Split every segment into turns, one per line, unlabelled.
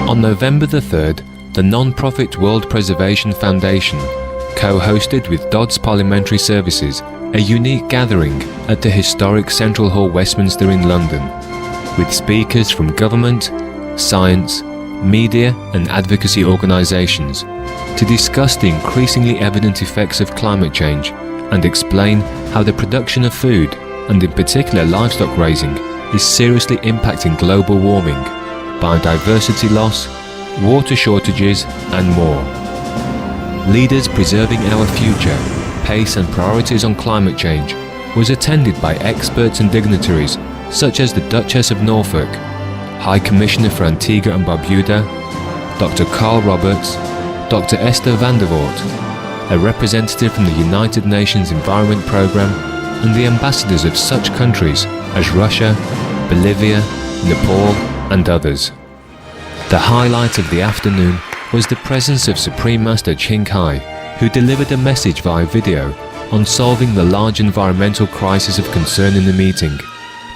On November the 3rd, the non-profit World Preservation Foundation co-hosted with Dodds Parliamentary Services a unique gathering at the historic Central Hall, Westminster in London, with speakers from government, science, media and advocacy organisations to discuss the increasingly evident effects of climate change and explain how the production of food, and in particular livestock raising, is seriously impacting global warming, biodiversity loss, water shortages and more. Leaders Preserving Our Future, Pace and Priorities on Climate Change was attended by experts and dignitaries such as the Duchess of Norfolk, High Commissioner for Antigua and Barbuda, Dr. Carl Roberts, Dr. Esther van der Voort, a representative from the United Nations Environment Programme, and the ambassadors of such countries as Russia, Bolivia, Nepal and others. The highlight of the afternoon was the presence of Supreme Master Ching Hai, who delivered a message via video on solving the large environmental crisis of concern in the meeting,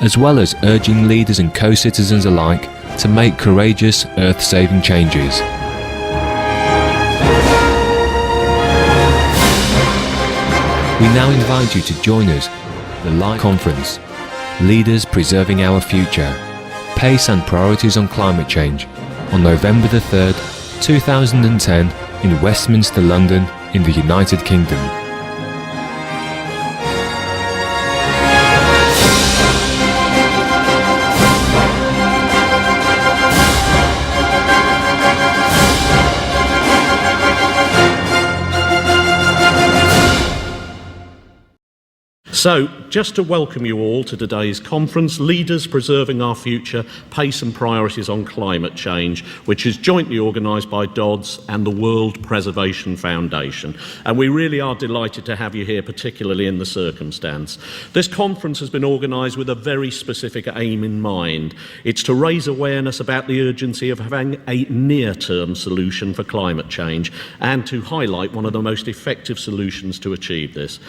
as well as urging leaders and co-citizens alike to make courageous, earth-saving changes. We now invite you to join us at the live conference, Leaders Preserving Our Future, Pace and Priorities on Climate Change, on November the 3rd, 2010 in Westminster, London, in the United Kingdom.
So, just to welcome you all to today's conference, Leaders Preserving Our Future, Pace and Priorities on Climate Change, which is jointly organised by Dodds and the World Preservation Foundation. And we really are delighted to have you here, particularly in the circumstance. This conference has been organised with a very specific aim in mind. It's to raise awareness about the urgency of having a near-term solution for climate change and to highlight one of the most effective solutions to achieve this.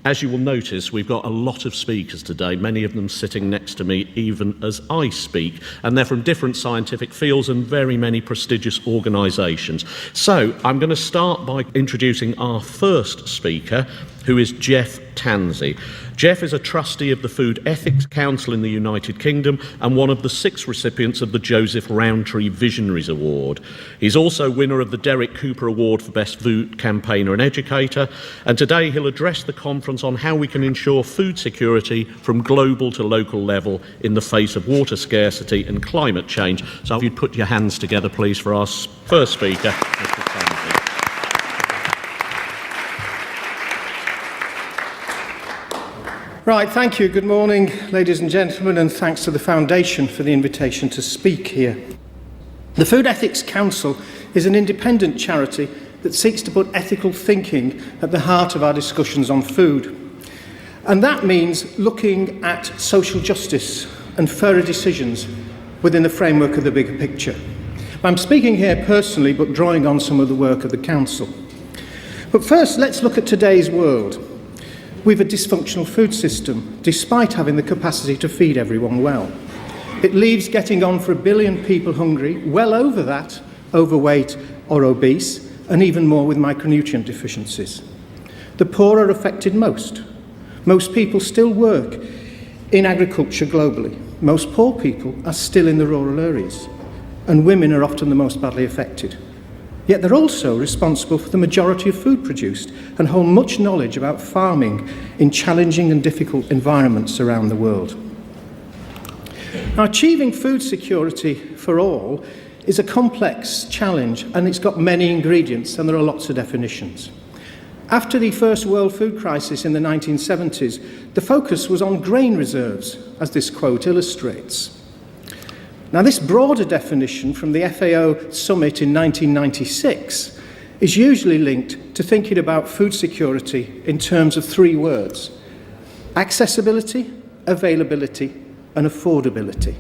As you will notice, we've got a lot of speakers today, many of them sitting next to me even as I speak, and they're from different scientific fields and very many prestigious organisations. So I'm going to start by introducing our first speaker, who is Jeff Tansey. Jeff is a trustee of the Food Ethics Council in the United Kingdom and one of the 6 recipients of the Joseph Rowntree Visionaries Award. He's also winner of the Derek Cooper Award for Best Food Campaigner and Educator, and today he'll address the conference on how we can ensure food security from global to local level in the face of water scarcity and climate change. So if you'd put your hands together please for our first speaker, Mr. Tansey.
Right, thank you. Good morning, ladies and gentlemen, and thanks to the Foundation for the invitation to speak here. The Food Ethics Council is an independent charity that seeks to put ethical thinking at the heart of our discussions on food. And that means looking at social justice and fairer decisions within the framework of the bigger picture. I'm speaking here personally, but drawing on some of the work of the Council. But first, let's look at today's world. We have a dysfunctional food system, despite having the capacity to feed everyone well. It leaves getting on for 1 billion people hungry, well over that, overweight or obese, and even more with micronutrient deficiencies. The poor are affected most. Most people still work in agriculture globally. Most poor people are still in the rural areas, and women are often the most badly affected. Yet they're also responsible for the majority of food produced and hold much knowledge about farming in challenging and difficult environments around the world. Now, achieving food security for all is a complex challenge, and it's got many ingredients, and there are lots of definitions. After the first world food crisis in the 1970s, the focus was on grain reserves, as this quote illustrates. Now, this broader definition from the FAO summit in 1996 is usually linked to thinking about food security in terms of 3 words: accessibility, availability, and affordability.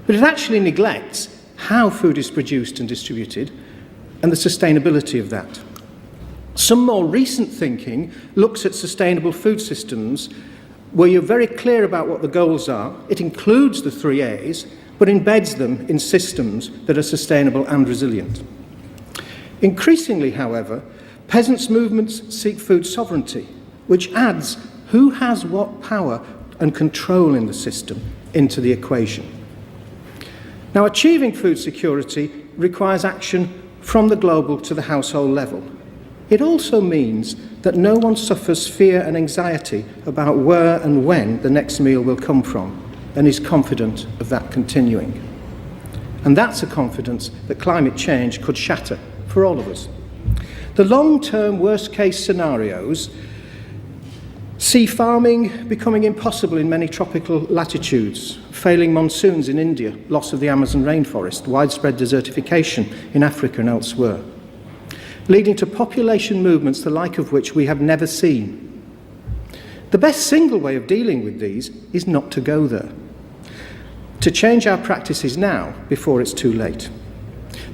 But it actually neglects how food is produced and distributed and the sustainability of that. Some more recent thinking looks at sustainable food systems where you're very clear about what the goals are. It includes the 3 A's, but embeds them in systems that are sustainable and resilient. Increasingly, however, peasants' movements seek food sovereignty, which adds who has what power and control in the system into the equation. Now, achieving food security requires action from the global to the household level. It also means that no one suffers fear and anxiety about where and when the next meal will come from and is confident of that continuing. And that's a confidence that climate change could shatter for all of us. The long-term worst-case scenarios see farming becoming impossible in many tropical latitudes, failing monsoons in India, loss of the Amazon rainforest, widespread desertification in Africa and elsewhere, leading to population movements the like of which we have never seen. The best single way of dealing with these is not to go there, to change our practices now before it's too late.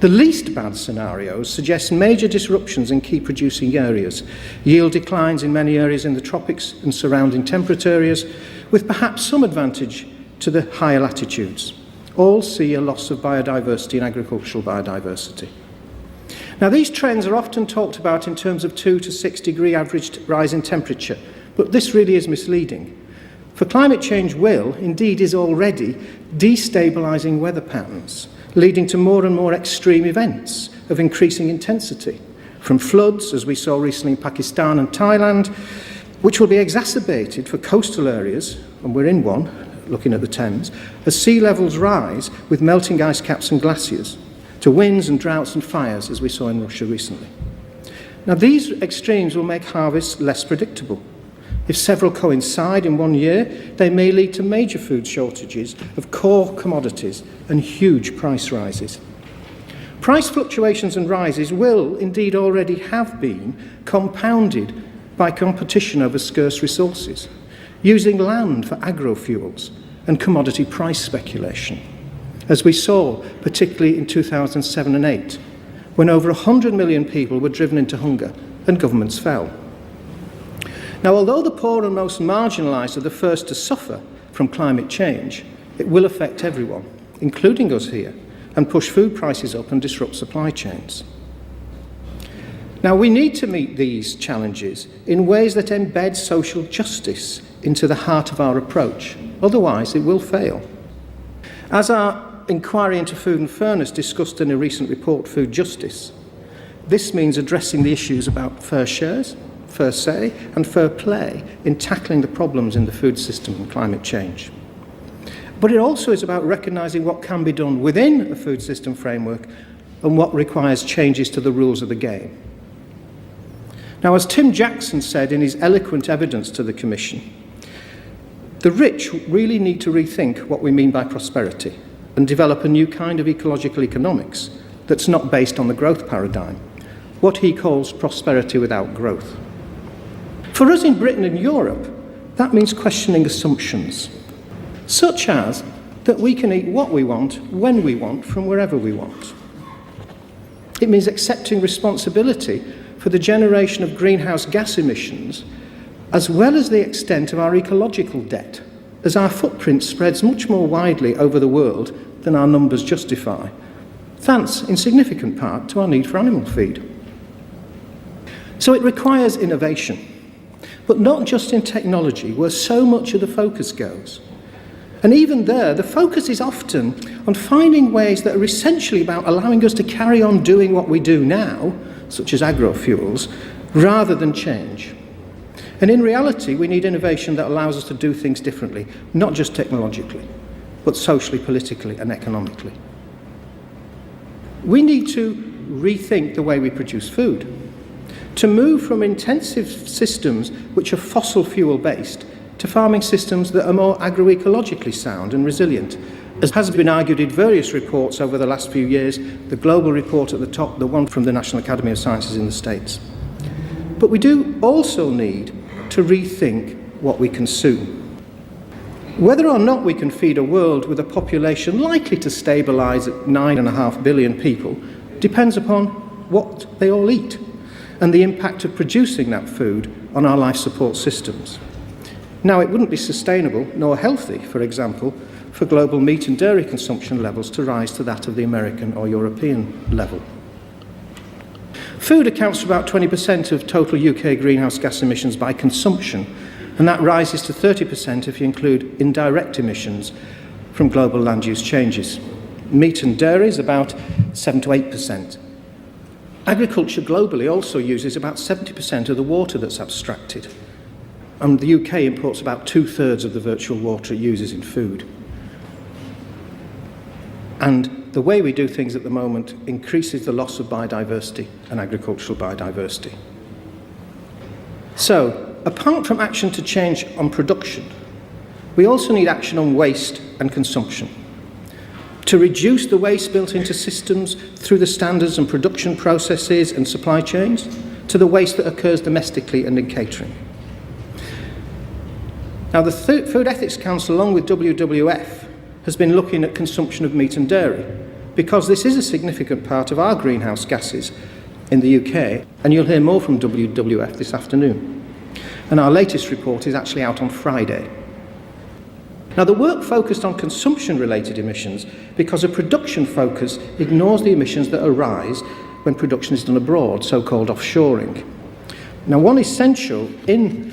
The least bad scenarios suggest major disruptions in key producing areas, yield declines in many areas in the tropics and surrounding temperate areas, with perhaps some advantage to the higher latitudes. All see a loss of biodiversity and agricultural biodiversity. Now, these trends are often talked about in terms of 2 to 6 degree average rise in temperature, but this really is misleading. For climate change will, indeed is already, destabilising weather patterns, leading to more and more extreme events of increasing intensity, from floods, as we saw recently in Pakistan and Thailand, which will be exacerbated for coastal areas, and we're in one, looking at the Thames, as sea levels rise with melting ice caps and glaciers, to winds and droughts and fires, as we saw in Russia recently. Now, these extremes will make harvests less predictable. If several coincide in one year, they may lead to major food shortages of core commodities and huge price rises. Price fluctuations and rises will indeed already have been compounded by competition over scarce resources, using land for agrofuels and commodity price speculation, as we saw particularly in 2007 and 8, when over 100 million people were driven into hunger and governments fell. Now, although the poor and most marginalised are the first to suffer from climate change, it will affect everyone, including us here, and push food prices up and disrupt supply chains. Now, we need to meet these challenges in ways that embed social justice into the heart of our approach. Otherwise, it will fail. As our inquiry into food and fairness discussed in a recent report, Food Justice, this means addressing the issues about fair shares, fair say, and fair play in tackling the problems in the food system and climate change. But it also is about recognising what can be done within a food system framework and what requires changes to the rules of the game. Now, as Tim Jackson said in his eloquent evidence to the Commission, the rich really need to rethink what we mean by prosperity and develop a new kind of ecological economics that's not based on the growth paradigm, what he calls prosperity without growth. For us in Britain and Europe, that means questioning assumptions, such as that we can eat what we want, when we want, from wherever we want. It means accepting responsibility for the generation of greenhouse gas emissions, as well as the extent of our ecological debt, as our footprint spreads much more widely over the world than our numbers justify, thanks in significant part to our need for animal feed. So it requires innovation, but not just in technology, where so much of the focus goes. And even there, the focus is often on finding ways that are essentially about allowing us to carry on doing what we do now, such as agrofuels, rather than change. And in reality, we need innovation that allows us to do things differently, not just technologically, but socially, politically, and economically. We need to rethink the way we produce food, to move from intensive systems which are fossil fuel based to farming systems that are more agroecologically sound and resilient, as has been argued in various reports over the last few years, the global report at the top, the one from the National Academy of Sciences in the States. But we do also need to rethink what we consume. Whether or not we can feed a world with a population likely to stabilise at 9.5 billion people depends upon what they all eat and the impact of producing that food on our life support systems. Now, it wouldn't be sustainable nor healthy, for example, for global meat and dairy consumption levels to rise to that of the American or European level. Food accounts for about 20% of total UK greenhouse gas emissions by consumption, and that rises to 30% if you include indirect emissions from global land use changes. Meat and dairy is about 7 to 8%. Agriculture globally also uses about 70% of the water that's abstracted, and the UK imports about 2/3 of the virtual water it uses in food. And the way we do things at the moment increases the loss of biodiversity and agricultural biodiversity. So, apart from action to change on production, we also need action on waste and consumption. To reduce the waste built into systems through the standards and production processes and supply chains, to the waste that occurs domestically and in catering. Now, the Food Ethics Council, along with WWF, has been looking at consumption of meat and dairy, because this is a significant part of our greenhouse gases in the UK, and you'll hear more from WWF this afternoon. And our latest report is actually out on Friday. Now, the work focused on consumption-related emissions because a production focus ignores the emissions that arise when production is done abroad, so-called offshoring. Now, one essential in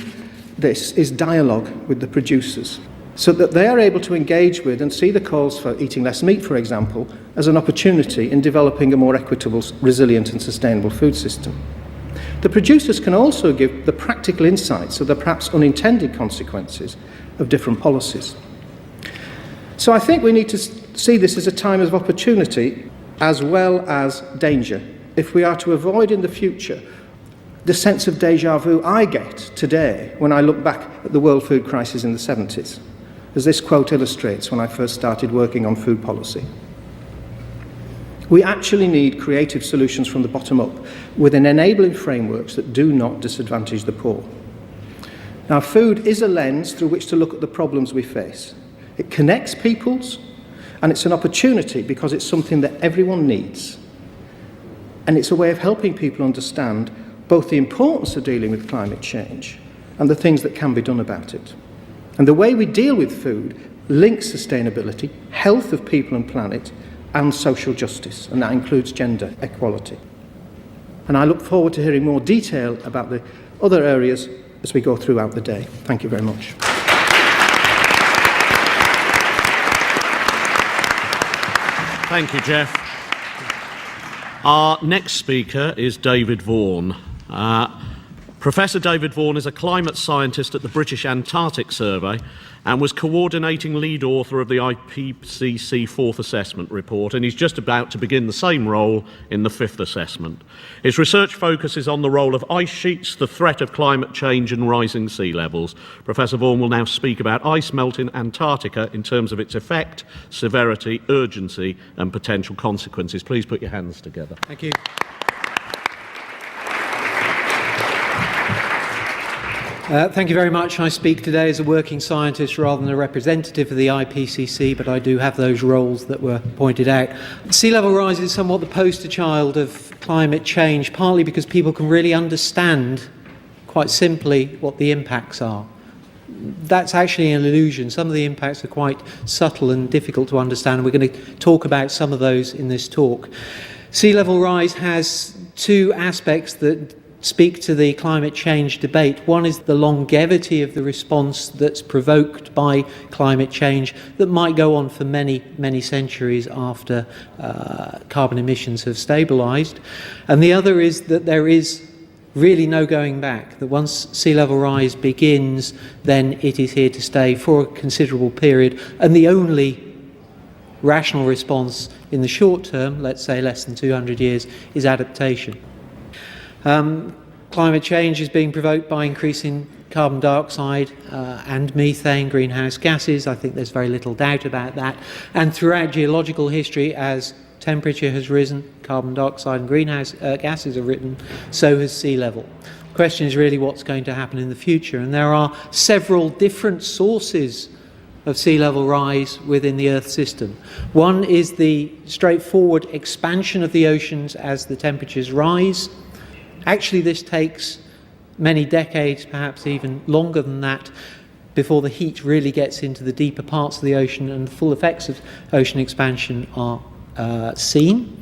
this is dialogue with the producers, so that they are able to engage with and see the calls for eating less meat, for example, as an opportunity in developing a more equitable, resilient and sustainable food system. The producers can also give the practical insights of the perhaps unintended consequences of different policies. So I think we need to see this as a time of opportunity as well as danger, if we are to avoid in the future the sense of déjà vu I get today when I look back at the world food crisis in the 70s, as this quote illustrates when I first started working on food policy. We actually need creative solutions from the bottom up, within enabling frameworks that do not disadvantage the poor. Now, food is a lens through which to look at the problems we face. It connects peoples, and it's an opportunity because it's something that everyone needs. And it's a way of helping people understand both the importance of dealing with climate change and the things that can be done about it. And the way we deal with food links sustainability, health of people and planet, and social justice, and that includes gender equality. And I look forward to hearing more detail about the other areas as we go throughout the day. Thank you very much.
Thank you, Jeff. Our next speaker is David Vaughan. Professor David Vaughan is a climate scientist at the British Antarctic Survey and was coordinating lead author of the IPCC Fourth Assessment Report, and he's just about to begin the same role in the Fifth Assessment. His research focuses on the role of ice sheets, the threat of climate change and rising sea levels. Professor Vaughan will now speak about ice melt in Antarctica in terms of its effect, severity, urgency and potential consequences. Please put your hands together.
Thank you. Thank you very much. I speak today as a working scientist rather than a representative of the IPCC, but I do have those roles that were pointed out. Sea level rise is somewhat the poster child of climate change, partly because people can really understand quite simply what the impacts are. That's actually an illusion. Some of the impacts are quite subtle and difficult to understand, and we're going to talk about some of those in this talk. Sea level rise has two aspects that speak to the climate change debate. One is the longevity of the response that's provoked by climate change that might go on for many, many centuries after carbon emissions have stabilised. And the other is that there is really no going back, that once sea level rise begins, then it is here to stay for a considerable period. And the only rational response in the short term, let's say less than 200 years, is adaptation. Climate change is being provoked by increasing carbon dioxide and methane, greenhouse gases. I think there's very little doubt about that. And throughout geological history, as temperature has risen, carbon dioxide and greenhouse gases have risen, so has sea level. The question is really what's going to happen in the future. And there are several different sources of sea level rise within the Earth system. One is the straightforward expansion of the oceans as the temperatures rise. Actually, this takes many decades, perhaps even longer than that, before the heat really gets into the deeper parts of the ocean and the full effects of ocean expansion are seen.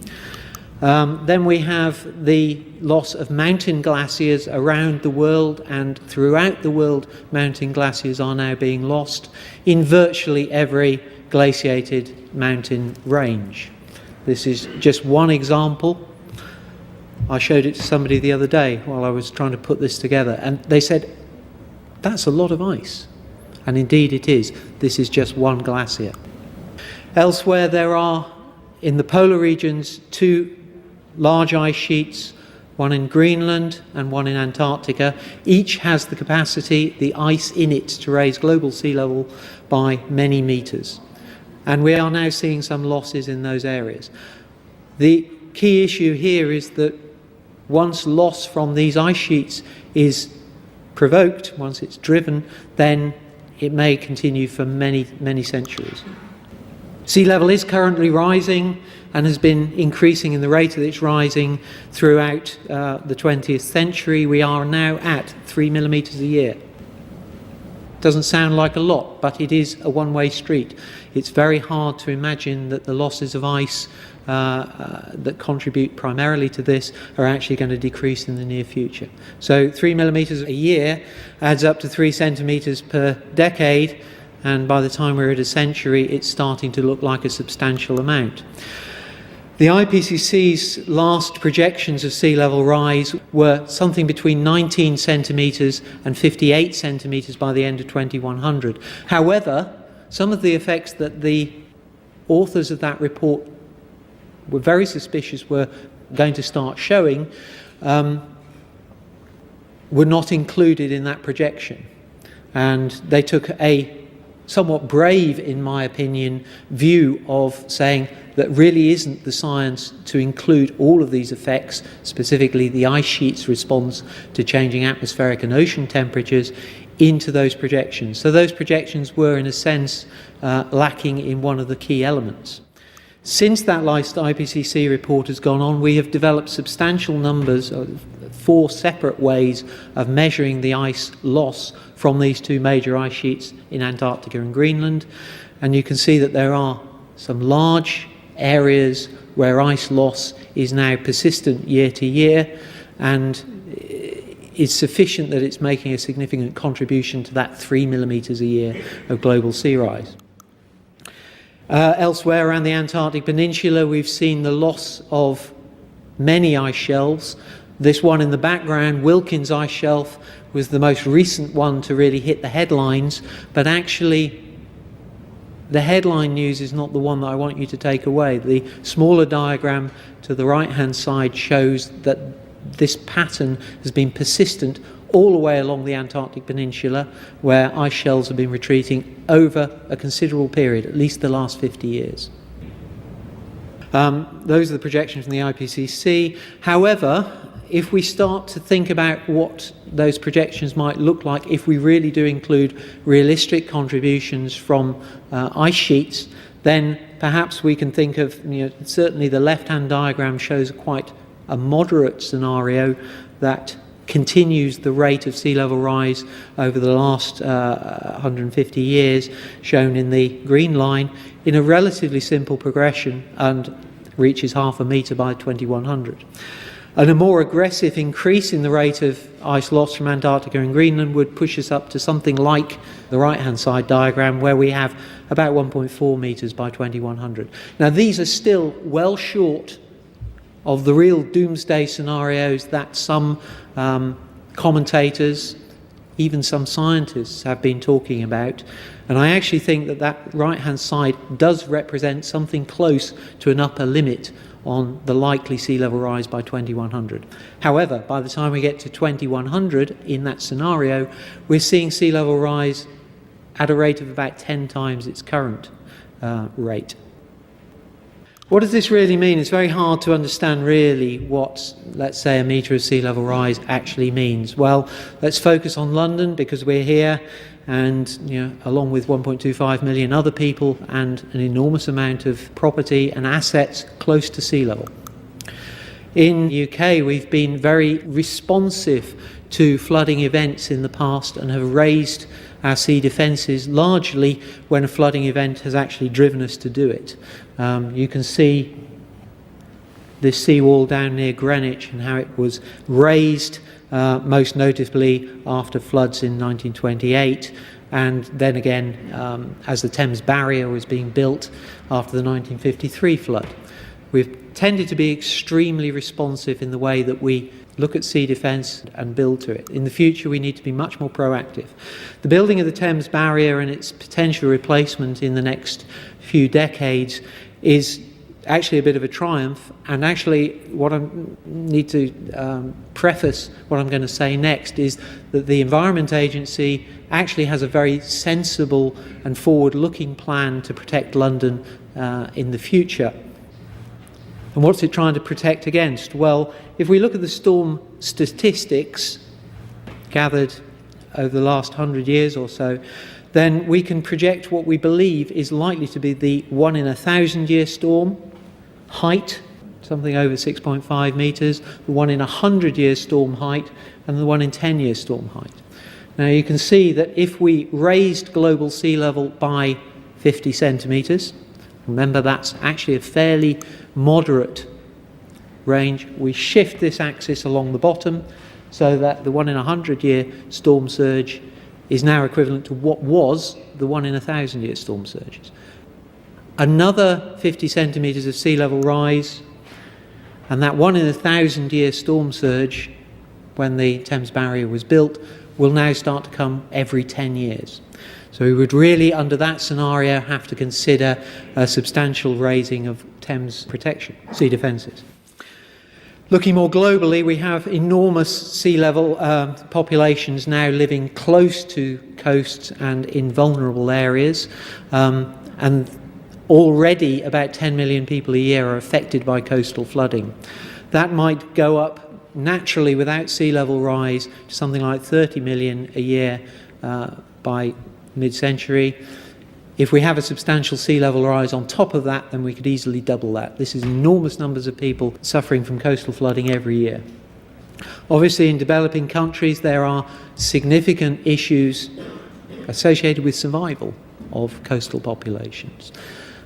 Then we have the loss of mountain glaciers around the world, and throughout the world mountain glaciers are now being lost in virtually every glaciated mountain range. This is just one example. I showed it to somebody the other day while I was trying to put this together, and they said, that's a lot of ice. And indeed it is. This is just one glacier. Elsewhere there are, in the polar regions, two large ice sheets, one in Greenland and one in Antarctica. Each has the capacity, the ice in it, to raise global sea level by many meters. And we are now seeing some losses in those areas. The key issue here is that once loss from these ice sheets is provoked, once it's driven, then it may continue for many, many centuries. Sea level is currently rising and has been increasing in the rate that it's rising throughout the 20th century. We are now at 3 millimetres a year. Doesn't sound like a lot, but it is a one-way street. It's very hard to imagine that the losses of ice that contribute primarily to this are actually going to decrease in the near future. So 3 millimetres a year adds up to 3 centimetres per decade, and by the time we're at a century, it's starting to look like a substantial amount. The IPCC's last projections of sea level rise were something between 19 centimetres and 58 centimetres by the end of 2100. However, some of the effects that the authors of that report were very suspicious were going to start showing were not included in that projection. And they took a somewhat brave, in my opinion, view of saying that really isn't the science to include all of these effects, specifically the ice sheet's response to changing atmospheric and ocean temperatures, into those projections. So those projections were, in a sense, lacking in one of the key elements. Since that last IPCC report has gone on, we have developed substantial numbers of 4 separate ways of measuring the ice loss from these 2 major ice sheets in Antarctica and Greenland. And you can see that there are some large areas where ice loss is now persistent year to year, and is sufficient that it's making a significant contribution to that 3 millimetres a year of global sea rise. Elsewhere around the Antarctic Peninsula, we've seen the loss of many ice shelves. This one in the background, Wilkins Ice Shelf, was the most recent one to really hit the headlines, but actually the headline news is not the one that I want you to take away. The smaller diagram to the right-hand side shows that this pattern has been persistent all the way along the Antarctic Peninsula, where ice shelves have been retreating over a considerable period, at least the last 50 years. Those are the projections from the IPCC. However, if we start to think about what those projections might look like if we really do include realistic contributions from ice sheets, then perhaps we can think of, certainly the left-hand diagram shows quite a moderate scenario that continues the rate of sea level rise over the last 150 years, shown in the green line, in a relatively simple progression, and reaches 0.5 metre by 2100. And a more aggressive increase in the rate of ice loss from Antarctica and Greenland would push us up to something like the right-hand side diagram, where we have about 1.4 metres by 2100. Now, these are still well short of the real doomsday scenarios that some commentators, even some scientists, have been talking about. And I actually think that that right-hand side does represent something close to an upper limit on the likely sea level rise by 2100. However, by the time we get to 2100, in that scenario, we're seeing sea level rise at a rate of about 10 times its current rate. What does this really mean? It's very hard to understand really what, let's say, a metre of sea level rise actually means. Well, let's focus on London, because we're here, and along with 1.25 million other people and an enormous amount of property and assets close to sea level. In the UK, we've been very responsive to flooding events in the past and have raised our sea defences, largely when a flooding event has actually driven us to do it. You can see this seawall down near Greenwich and how it was raised, most notably after floods in 1928, and then again as the Thames Barrier was being built after the 1953 flood. We've tended to be extremely responsive in the way that we look at sea defence and build to it. In the future, we need to be much more proactive. The building of the Thames Barrier and its potential replacement in the next few decades is actually a bit of a triumph, and actually what I need to preface what I'm going to say next is that the Environment Agency actually has a very sensible and forward-looking plan to protect London in the future. And what's it trying to protect against? Well, if we look at the storm statistics gathered over the last 100 years or so, then we can project what we believe is likely to be the 1 in 1,000-year storm height, something over 6.5 metres, the 1 in 100-year storm height, and the 1 in 10-year storm height. Now you can see that if we raised global sea level by 50 centimetres, remember that's actually a fairly moderate range, we shift this axis along the bottom so that the 1 in 100-year storm surge is now equivalent to what was the 1 in 1,000-year storm surges. Another 50 centimetres of sea level rise, and that 1 in 1,000-year storm surge, when the Thames Barrier was built, will now start to come every 10 years. So we would really, under that scenario, have to consider a substantial raising of Thames protection, sea defences. Looking more globally, we have enormous sea level populations now living close to coasts and in vulnerable areas, and already about 10 million people a year are affected by coastal flooding. That might go up naturally without sea level rise to something like 30 million a year by mid-century. If we have a substantial sea level rise on top of that, then we could easily double that. This is enormous numbers of people suffering from coastal flooding every year. Obviously, in developing countries, there are significant issues associated with survival of coastal populations.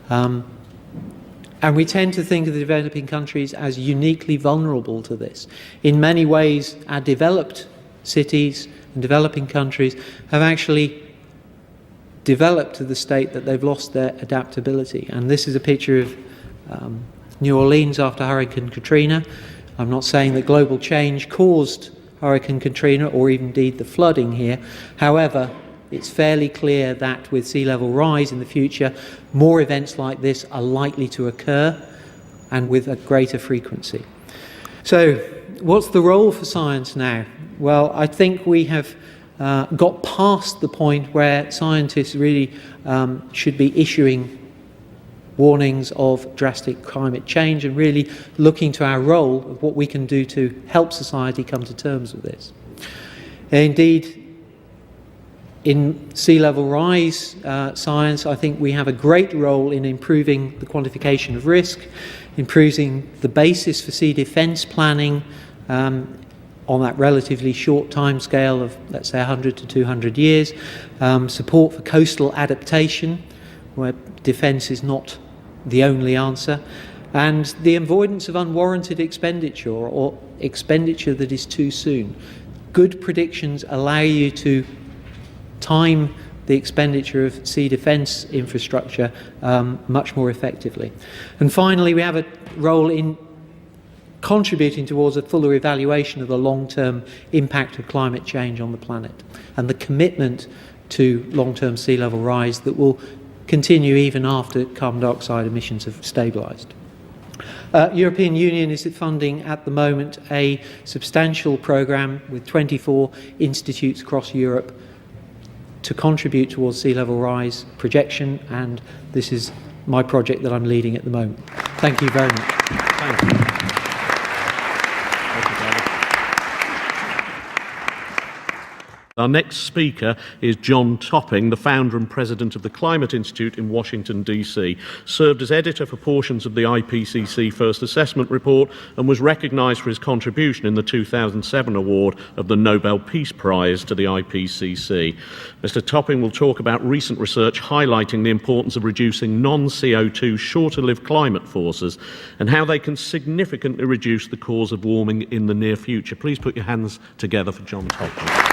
And we tend to think of the developing countries as uniquely vulnerable to this. In many ways, our developed cities and developing countries have actually developed to the state that they've lost their adaptability. And this is a picture of New Orleans after Hurricane Katrina. I'm not saying that global change caused Hurricane Katrina or even indeed the flooding here. However, it's fairly clear that with sea level rise in the future, more events like this are likely to occur and with a greater frequency. So, what's the role for science now? Well, I think we have got past the point where scientists really should be issuing warnings of drastic climate change and really looking to our role of what we can do to help society come to terms with this. Indeed, in sea level rise science, I think we have a great role in improving the quantification of risk, improving the basis for sea defence planning on that relatively short time scale of, let's say, 100 to 200 years, support for coastal adaptation, where defence is not the only answer, and the avoidance of unwarranted expenditure or expenditure that is too soon. Good predictions allow you to time the expenditure of sea defence infrastructure much more effectively. And finally, we have a role in contributing towards a fuller evaluation of the long-term impact of climate change on the planet and the commitment to long-term sea level rise that will continue even after carbon dioxide emissions have stabilised. European Union is funding at the moment a substantial programme with 24 institutes across Europe to contribute towards sea level rise projection, and this is my project that I'm leading at the moment. Thank you very much. Thank you.
Our next speaker is John Topping, the founder and president of the Climate Institute in Washington, D.C., served as editor for portions of the IPCC First Assessment Report and was recognised for his contribution in the 2007 award of the Nobel Peace Prize to the IPCC. Mr. Topping will talk about recent research highlighting the importance of reducing non-CO2 shorter-lived climate forces and how they can significantly reduce the cause of warming in the near future. Please put your hands together for John Topping.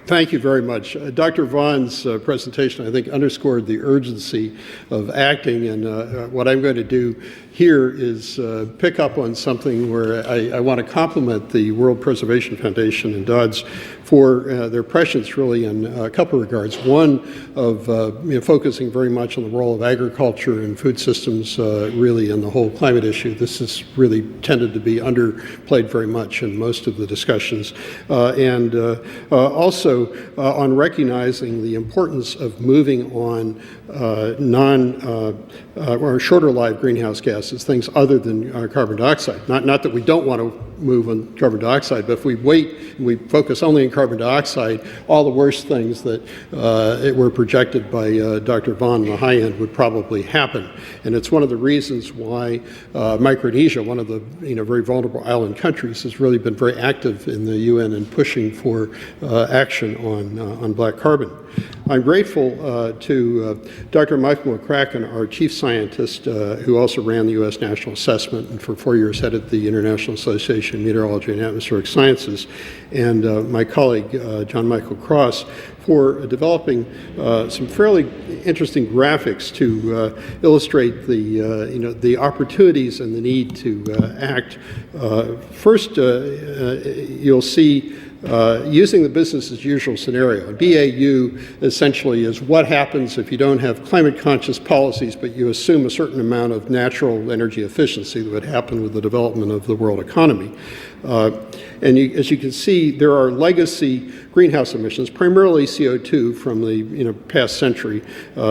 Thank you very much. Dr. Vaughan's presentation, I think, underscored the urgency of acting, and what I'm going to do here is pick up on something where I want to compliment the World Preservation Foundation and DODS for their prescience, really, in a couple of regards. One, of focusing very much on the role of agriculture and food systems, really, in the whole climate issue. This has really tended to be underplayed very much in most of the discussions. And also on recognizing the importance of moving on or shorter-lived greenhouse gases, things other than carbon dioxide. Not that we don't want to move on carbon dioxide, but if we wait and we focus only on carbon dioxide, all the worst things that were projected by Dr. Vaughan on the high end would probably happen. And it's one of the reasons why Micronesia, one of the very vulnerable island countries, has really been very active in the UN in pushing for action on black carbon. I'm grateful to Dr. Michael McCracken, our chief scientist, who also ran the U.S. National Assessment and for 4 years headed the International Association of Meteorology and Atmospheric Sciences, and my colleague, John Michael Cross, for developing some fairly interesting graphics to illustrate the opportunities and the need to act. First, you'll see using the business as usual scenario. BAU essentially is what happens if you don't have climate conscious policies, but you assume a certain amount of natural energy efficiency that would happen with the development of the world economy. And as you can see, there are legacy greenhouse emissions, primarily CO2 from the past century.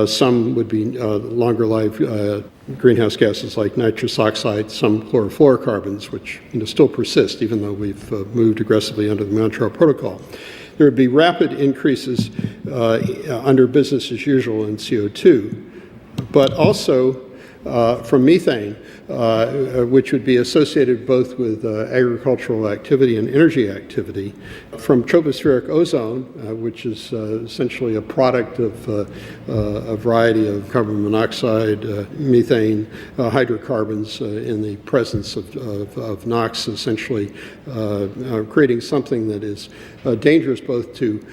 Some would be longer-lived greenhouse gases like nitrous oxide, some chlorofluorocarbons, which still persist even though we've moved aggressively under the Montreal Protocol. There would be rapid increases under business as usual in CO2, but also from methane, which would be associated both with agricultural activity and energy activity, from tropospheric ozone, which is essentially a product of a variety of carbon monoxide, methane, hydrocarbons in the presence of NOx, essentially creating something that is dangerous both to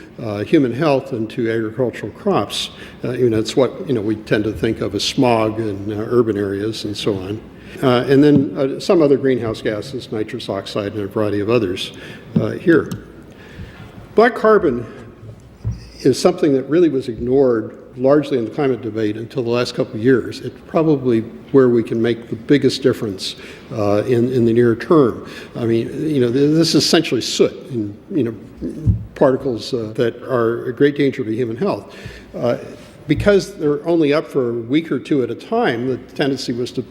human health and to agricultural crops. It's what we tend to think of as smog in urban areas and so on. And then some other greenhouse gases, nitrous oxide and a variety of others here. Black carbon is something that really was ignored largely in the climate debate until the last couple of years. It's probably where we can make the biggest difference in the near term. I mean, this is essentially soot, and, particles that are a great danger to human health. Because they're only up for a week or two at a time, the tendency was to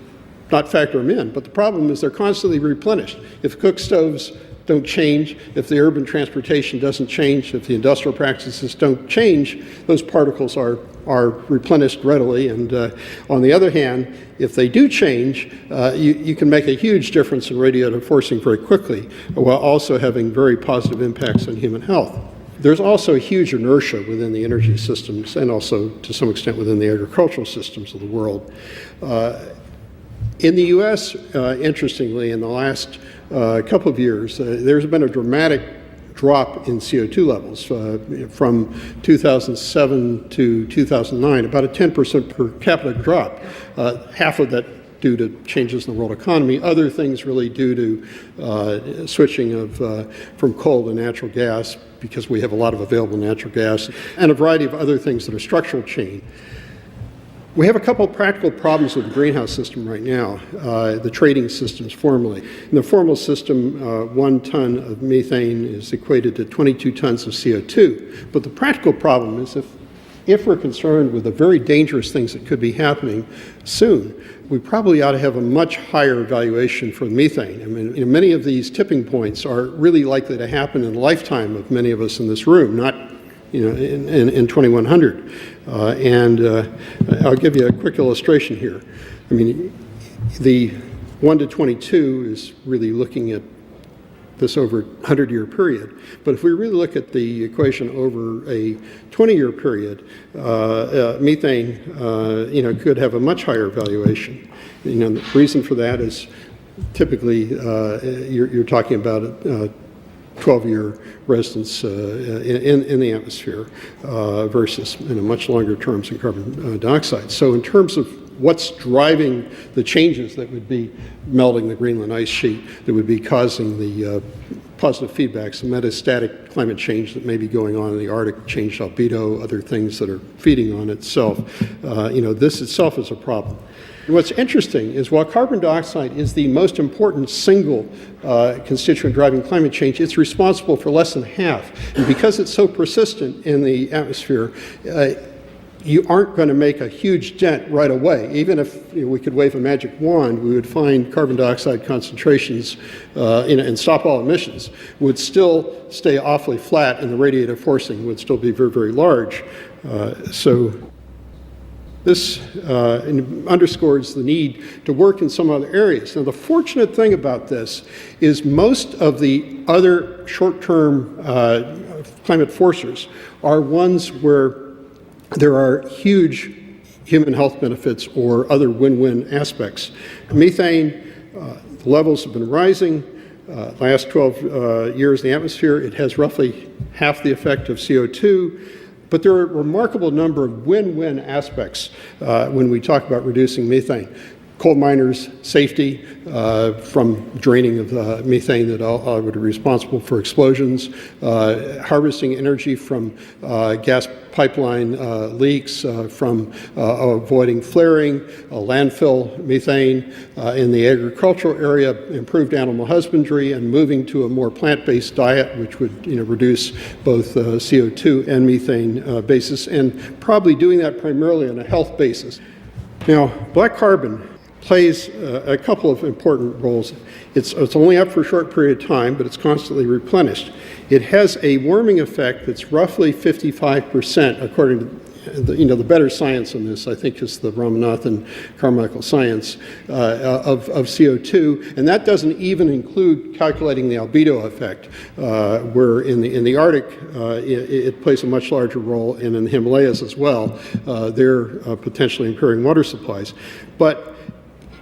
not factor them in. But the problem is they're constantly replenished. If cook stoves don't change, if the urban transportation doesn't change, if the industrial practices don't change, those particles are replenished readily. And on the other hand, if they do change, you can make a huge difference in radiative forcing very quickly, while also having very positive impacts on human health. There's also a huge inertia within the energy systems and also to some extent within the agricultural systems of the world. In the U.S., interestingly, in the last couple of years, there's been a dramatic drop in CO2 levels from 2007 to 2009, about a 10% per capita drop. Half of that due to changes in the world economy, other things really due to switching from coal to natural gas, because we have a lot of available natural gas, and a variety of other things that are structural change. We have a couple of practical problems with the greenhouse system right now, the trading systems formally. In the formal system, 1 ton of methane is equated to 22 tons of CO2. But the practical problem is if if we're concerned with the very dangerous things that could be happening soon, we probably ought to have a much higher valuation for methane. I mean, many of these tipping points are really likely to happen in the lifetime of many of us in this room, not in 2100. I'll give you a quick illustration here. I mean, the 1 to 22 is really looking at this over a 100-year period. But if we really look at the equation over a 20-year period, methane, could have a much higher valuation. The reason for that is typically you're talking about a 12-year residence in the atmosphere versus much longer terms in carbon dioxide. So in terms of what's driving the changes that would be melting the Greenland ice sheet, that would be causing the positive feedbacks, the metastatic climate change that may be going on in the Arctic, changed albedo, other things that are feeding on itself. This itself is a problem. And what's interesting is while carbon dioxide is the most important single constituent driving climate change, it's responsible for less than half. And because it's so persistent in the atmosphere, you aren't going to make a huge dent right away. Even if we could wave a magic wand, we would find carbon dioxide concentrations and stop all emissions would still stay awfully flat, and the radiative forcing would still be very, very large. So this underscores the need to work in some other areas. Now, the fortunate thing about this is most of the other short-term climate forcers are ones where there are huge human health benefits or other win-win aspects. Methane, the levels have been rising. Last 12 years in the atmosphere, it has roughly half the effect of CO2. But there are a remarkable number of win-win aspects when we talk about reducing methane. Coal miners' safety from draining of methane that would be responsible for explosions, harvesting energy from gas pipeline leaks, from avoiding flaring, landfill methane in the agricultural area, improved animal husbandry, and moving to a more plant-based diet, which would reduce both CO2 and methane basis, and probably doing that primarily on a health basis. Now, black carbon plays a couple of important roles. It's only up for a short period of time, but it's constantly replenished. It has a warming effect that's roughly 55%, according to the better science on this, I think, is the Ramanathan Carmichael science of CO2, and that doesn't even include calculating the albedo effect, where in the Arctic it plays a much larger role, and in the Himalayas as well. They're potentially impairing water supplies. But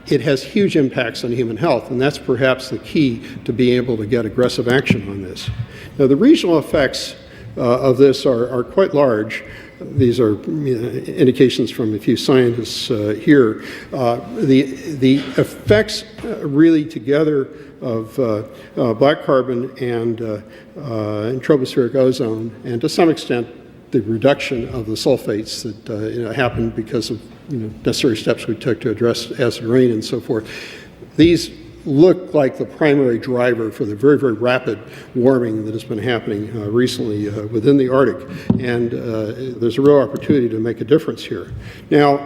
it has huge impacts on human health, and that's perhaps the key to being able to get aggressive action on this. Now, the regional effects of this are quite large. These are indications from a few scientists here. The effects really together of black carbon and tropospheric ozone, and to some extent the reduction of the sulfates that happened because of necessary steps we took to address acid rain and so forth. These look like the primary driver for the very, very rapid warming that has been happening recently within the Arctic, and there's a real opportunity to make a difference here. Now,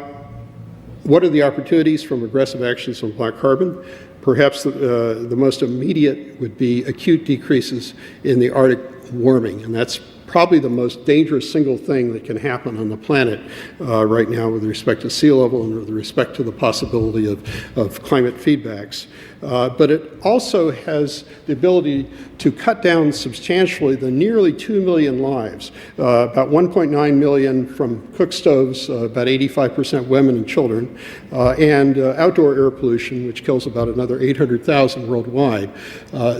what are the opportunities from aggressive actions on black carbon? Perhaps the most immediate would be acute decreases in the Arctic warming, and that's probably the most dangerous single thing that can happen on the planet right now with respect to sea level and with respect to the possibility of climate feedbacks. But it also has the ability to cut down substantially the nearly 2 million lives, about 1.9 million from cook stoves, about 85% women and children, and outdoor air pollution, which kills about another 800,000 worldwide.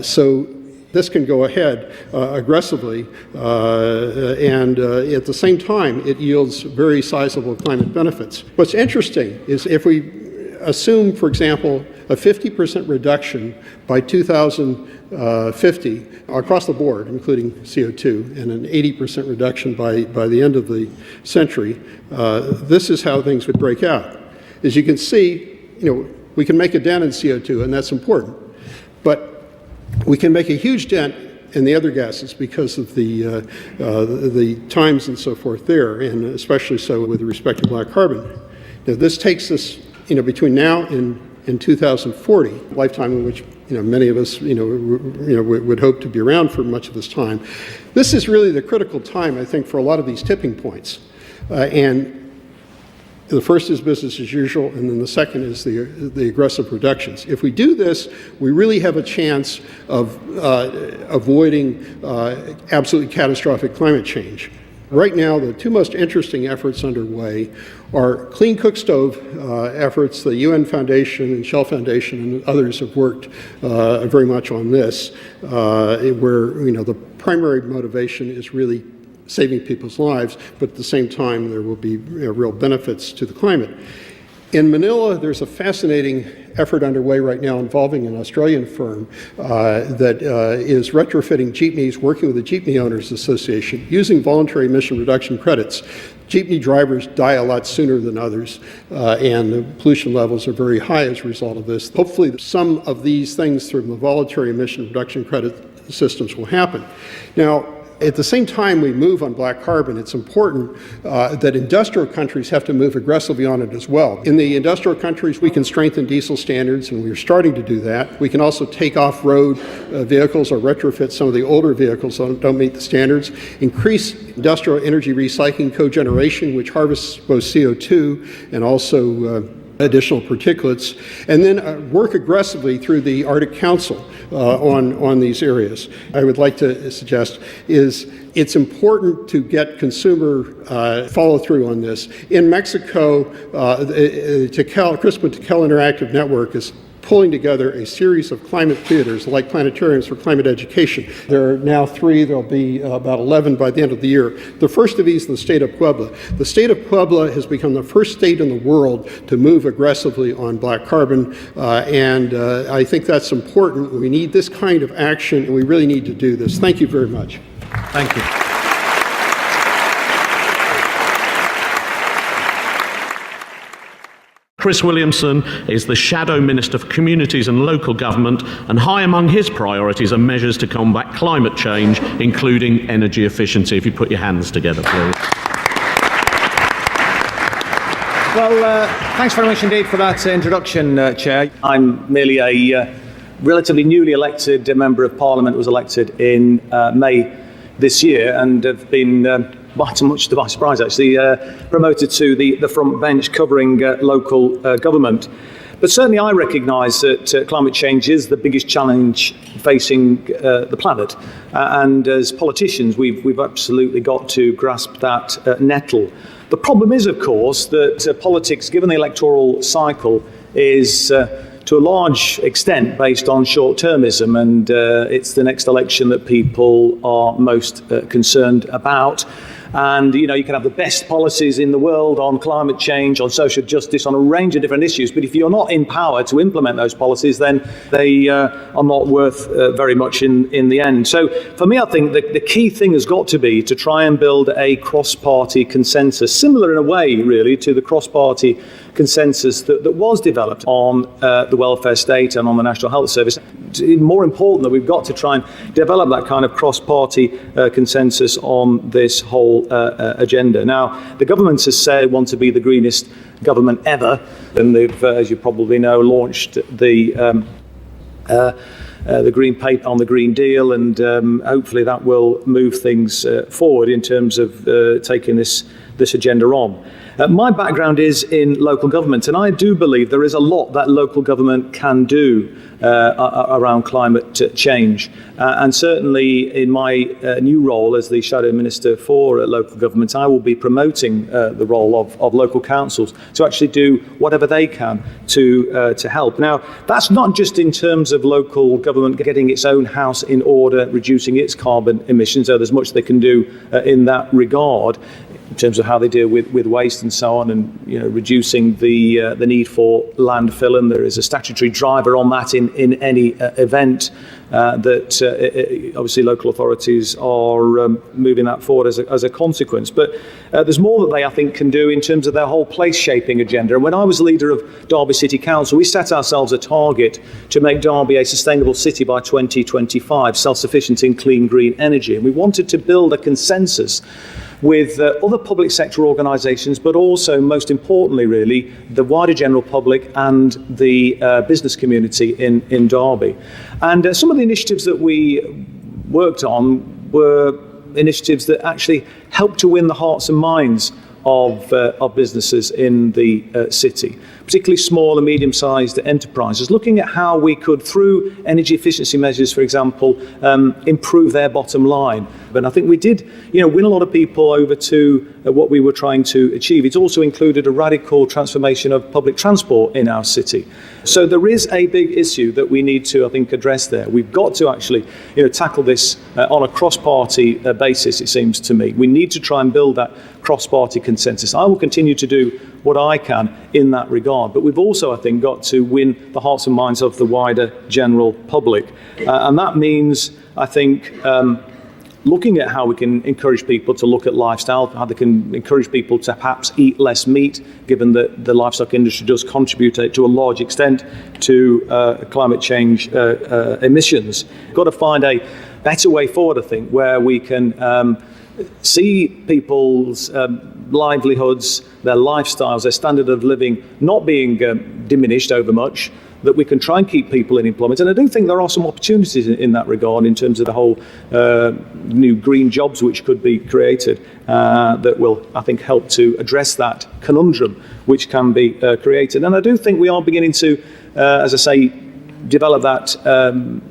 So this can go ahead aggressively, and at the same time, it yields very sizable climate benefits. What's interesting is if we assume, for example, a 50% reduction by 2050 across the board, including CO2, and an 80% reduction by the end of the century, this is how things would break out. As you can see, we can make a dent in CO2, and that's important. But we can make a huge dent and the other gases because of the times and so forth there, and especially so with respect to black carbon. Now, this takes us, between now and 2040, lifetime in which many of us would hope to be around for much of this time. This is really the critical time, I think, for a lot of these tipping points, and the first is business as usual, and then the second is the aggressive reductions. If we do this, we really have a chance of avoiding absolutely catastrophic climate change. Right now, the two most interesting efforts underway are clean cook stove efforts. The UN Foundation and Shell Foundation and others have worked very much on this, where the primary motivation is really saving people's lives, but at the same time there will be real benefits to the climate. In Manila, there's a fascinating effort underway right now involving an Australian firm that is retrofitting jeepneys, working with the Jeepney Owners Association, using voluntary emission reduction credits. Jeepney drivers die a lot sooner than others, and the pollution levels are very high as a result of this. Hopefully, some of these things through the voluntary emission reduction credit systems will happen. Now, at the same time we move on black carbon, it's important that industrial countries have to move aggressively on it as well. In the industrial countries, we can strengthen diesel standards, and we're starting to do that. We can also take off-road vehicles or retrofit some of the older vehicles that don't meet the standards, increase industrial energy recycling cogeneration, which harvests both CO2 and also additional particulates, and then work aggressively through the Arctic Council on these areas. I would like to suggest is it's important to get consumer follow through on this. In Mexico, Crispin Tequel Interactive Network is pulling together a series of climate theaters like planetariums for climate education. There are now 3, there'll be about 11 by the end of the year. The first of these is the state of Puebla. The state of Puebla has become the first state in the world to move aggressively on black carbon, and I think that's important. We need this kind of action, and we really need to do this. Thank you very much.
Thank you.
Chris Williamson is the Shadow Minister for Communities and Local Government, and high among his priorities are measures to combat climate change, including energy efficiency. If you put your hands together, please.
Well, thanks very much indeed for that introduction, Chair. I'm merely a relatively newly elected Member of Parliament, was elected in May this year, and have been much to my surprise, actually, promoted to the front bench covering local government. But certainly I recognise that climate change is the biggest challenge facing the planet. And as politicians, we've absolutely got to grasp that nettle. The problem is, of course, that politics, given the electoral cycle, is to a large extent based on short-termism, and it's the next election that people are most concerned about. And, you can have the best policies in the world on climate change, on social justice, on a range of different issues. But if you're not in power to implement those policies, then they are not worth very much in the end. So for me, I think the key thing has got to be to try and build a cross-party consensus, similar in a way, really, to the cross-party consensus that was developed on the welfare state and on the National Health Service. It's more important that we've got to try and develop that kind of cross-party consensus on this whole agenda. Now, the government has said they want to be the greenest government ever, and they've, as you probably know, launched the Green Paper on the Green Deal, and hopefully that will move things forward in terms of taking this agenda on. My background is in local government, and I do believe there is a lot that local government can do around climate change. And certainly in my new role as the Shadow Minister for local government, I will be promoting the role of local councils to actually do whatever they can to help. Now, that's not just in terms of local government getting its own house in order, reducing its carbon emissions, though there's much they can do in that regard. in terms of how they deal with waste and so on, and reducing the need for landfill. And there is a statutory driver on that in any event that obviously local authorities are moving that forward as a consequence. But there's more that they, I think, can do in terms of their whole place-shaping agenda. And when I was leader of Derby City Council, we set ourselves a target to make Derby a sustainable city by 2025, self-sufficient in clean green energy. And we wanted to build a consensus with other public sector organisations, but also, most importantly, really, the wider general public and the business community in Derby. And some of the initiatives that we worked on were initiatives that actually helped to win the hearts and minds of businesses in the city, particularly small and medium-sized enterprises, looking at how we could, through energy efficiency measures, for example, improve their bottom line. But I think we did, win a lot of people over to what we were trying to achieve. It's also included a radical transformation of public transport in our city. So there is a big issue that we need to, I think, address there. We've got to actually, tackle this on a cross-party basis, it seems to me. We need to try and build that cross-party consensus. I will continue to do what I can in that regard. But we've also, I think, got to win the hearts and minds of the wider general public. And that means, I think, looking at how we can encourage people to look at lifestyle, how they can encourage people to perhaps eat less meat, given that the livestock industry does contribute to a large extent to climate change emissions. We've got to find a better way forward, I think, where we can see people's livelihoods, their lifestyles, their standard of living not being diminished over much, that we can try and keep people in employment. And I do think there are some opportunities in that regard in terms of the whole new green jobs which could be created that will, I think, help to address that conundrum which can be created. And I do think we are beginning to, as I say, develop that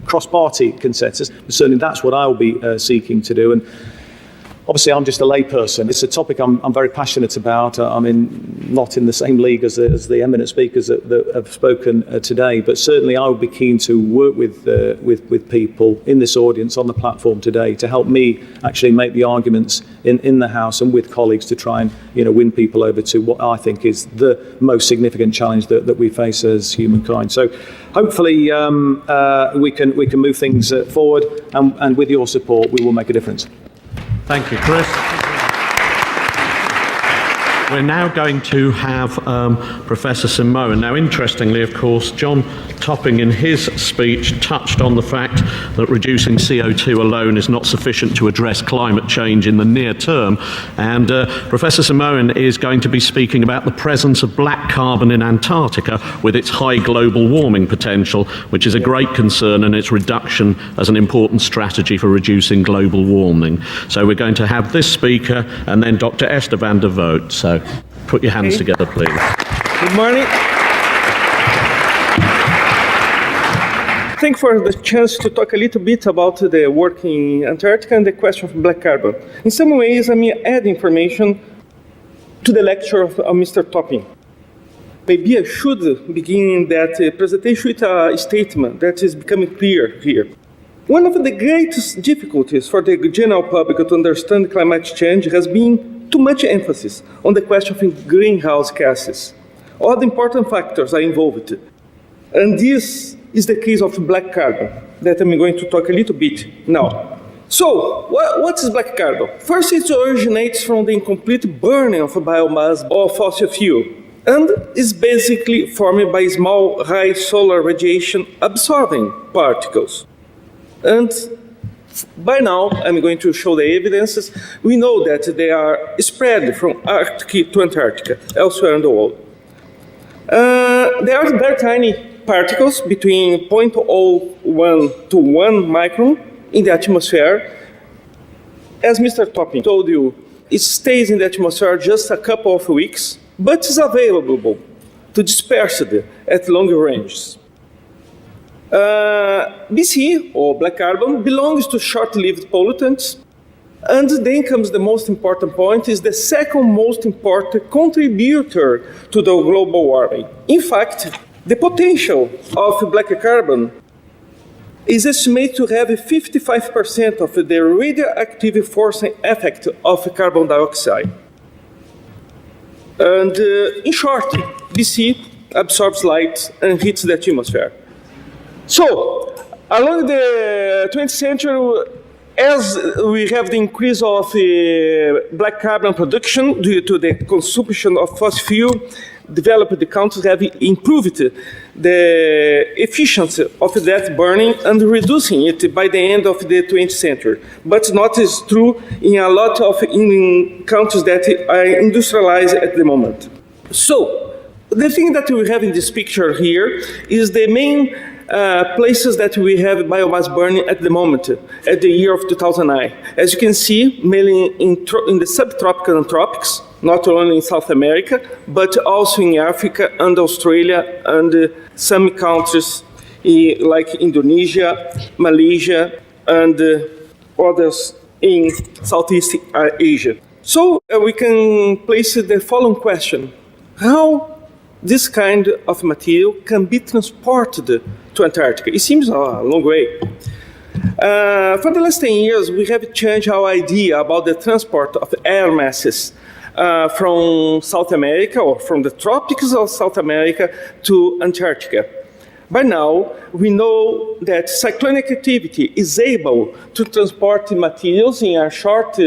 cross-party consensus. Certainly that's what I will be seeking to do. And obviously, I'm just a layperson. It's a topic I'm very passionate about. I'm not in the same league as the eminent speakers that have spoken today, but certainly I would be keen to work with people in this audience on the platform today to help me actually make the arguments in the House and with colleagues to try and win people over to what I think is the most significant challenge that we face as humankind. So hopefully we can move things forward, and with your support, we will make a difference.
Thank you, Chris. We're now going to have Professor Simone. Now, interestingly, of course, John Topping in his speech touched on the fact that reducing CO2 alone is not sufficient to address climate change in the near term. And Professor Simone is going to be speaking about the presence of black carbon in Antarctica with its high global warming potential, which is a great concern, and its reduction as an important strategy for reducing global warming. So we're going to have this speaker and then Dr. Esther van der Voort. So put your hands together, please.
Good morning. Thank you for the chance to talk a little bit about the work in Antarctica and the question of black carbon. In some ways, I add information to the lecture of Mr. Topping. Maybe I should begin that presentation with a statement that is becoming clear here. One of the greatest difficulties for the general public to understand climate change has been too much emphasis on the question of greenhouse gases. All the important factors are involved. And this is the case of black carbon, that I'm going to talk a little bit now. So, what is black carbon? First, it originates from the incomplete burning of biomass or fossil fuel, and is basically formed by small, high solar radiation absorbing particles. And by now, I'm going to show the evidences. We know that they are spread from Arctic to Antarctica, elsewhere in the world. They are very tiny particles between 0.01 to 1 micron in the atmosphere. As Mr. Topping told you, it stays in the atmosphere just a couple of weeks, but is available to disperse it at longer ranges. BC, or black carbon, belongs to short-lived pollutants, and then comes the most important point, is the second most important contributor to the global warming. In fact, the potential of black carbon is estimated to have 55% of the radioactive forcing effect of carbon dioxide. And in short, BC absorbs light and heats the atmosphere. So, along the 20th century, as we have the increase of black carbon production due to the consumption of fossil fuel, developed countries have improved the efficiency of that burning and reducing it by the end of the 20th century. But not is true in a lot of countries that are industrialized at the moment. So, the thing that we have in this picture here is the main places that we have biomass burning at the moment, at the year of 2009. As you can see, mainly in the subtropical and tropics, not only in South America, but also in Africa and Australia and some countries like Indonesia, Malaysia, and others in Southeast Asia. So we can place the following question. How this kind of material can be transported to Antarctica? It seems a long way. For the last 10 years, we have changed our idea about the transport of air masses from South America or from the tropics of South America to Antarctica. By now, we know that cyclonic activity is able to transport materials in a short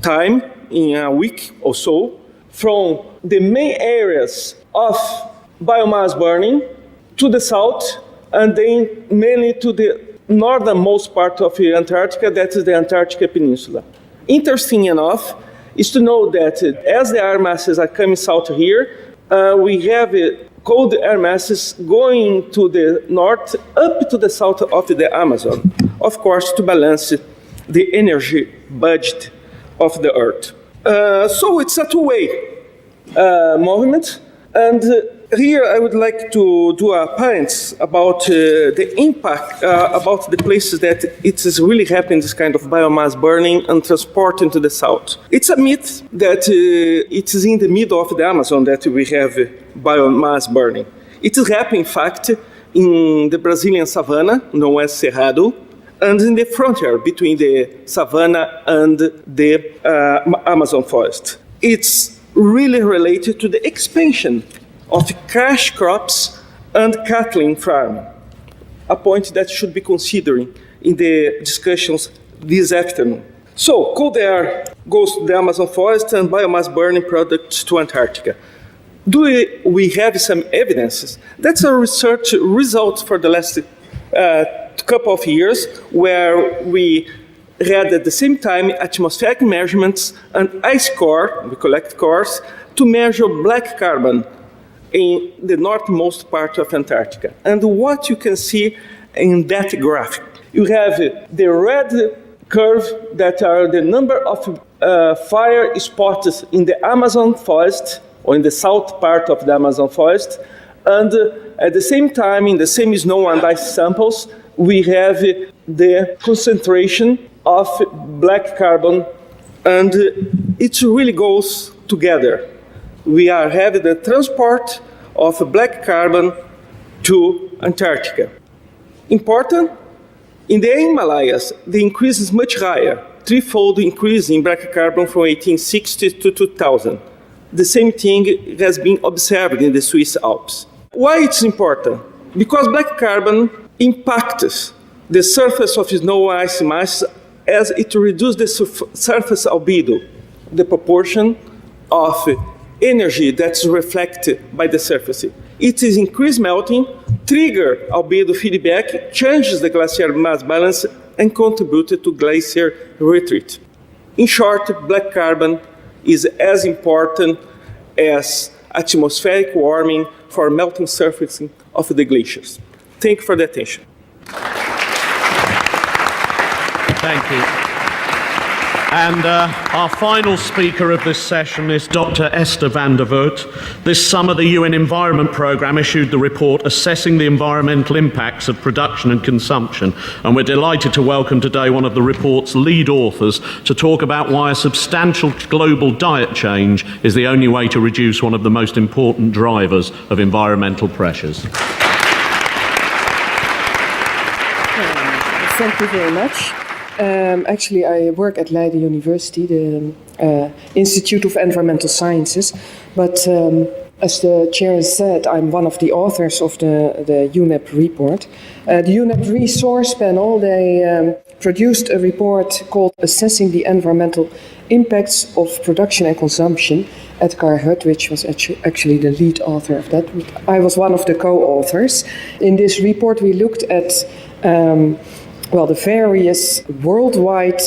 time, in a week or so, from the main areas of biomass burning to the south, and then mainly to the northernmost part of Antarctica, that is the Antarctica Peninsula. Interesting enough is to know that as the air masses are coming south here, we have cold air masses going to the north up to the south of the Amazon, of course, to balance the energy budget of the Earth. So it's a two-way movement, and here I would like to do a point about the impact, about the places that it is really happening, this kind of biomass burning and transporting to the south. It's a myth that it is in the middle of the Amazon that we have biomass burning. It is happening, in fact, in the Brazilian savanna, known as Cerrado, and in the frontier between the savanna and the Amazon forest. It's really related to the expansion of cash crops and cattle farming, a point that should be considered in the discussions this afternoon. So, cold air goes to the Amazon forest and biomass burning products to Antarctica. Do we have some evidences? That's a research result for the last couple of years, where we had at the same time atmospheric measurements and ice core, we collect cores, to measure black carbon in the northmost part of Antarctica. And what you can see in that graph, you have the red curve that are the number of fire spots in the Amazon forest, or in the south part of the Amazon forest, and at the same time, in the same snow and ice samples, we have the concentration of black carbon, and it really goes together. We are having the transport of black carbon to Antarctica. Important, in the Himalayas, the increase is much higher, threefold increase in black carbon from 1860 to 2000. The same thing has been observed in the Swiss Alps. Why it's important? Because black carbon impacts the surface of snow ice mass as it reduces the surface albedo, the proportion of energy that's reflected by the surface. It is increased melting, trigger albedo feedback, changes the glacier mass balance, and contributes to glacier retreat. In short, black carbon is as important as atmospheric warming for melting surface of the glaciers. Thank you for the attention.
Thank you. And our final speaker of this session is Dr. Esther van der Voort. This summer, the UN Environment Programme issued the report Assessing the Environmental Impacts of Production and Consumption. And we're delighted to welcome today one of the report's lead authors to talk about why a substantial global diet change is the only way to reduce one of the most important drivers of environmental pressures.
Thank you very much. Actually, I work at Leiden University, the Institute of Environmental Sciences. But as the chair has said, I'm one of the authors of the UNEP report. The UNEP resource panel, they produced a report called Assessing the Environmental Impacts of Production and Consumption. Edgar Hutwich was actually the lead author of that. I was one of the co-authors. In this report, we looked at the various worldwide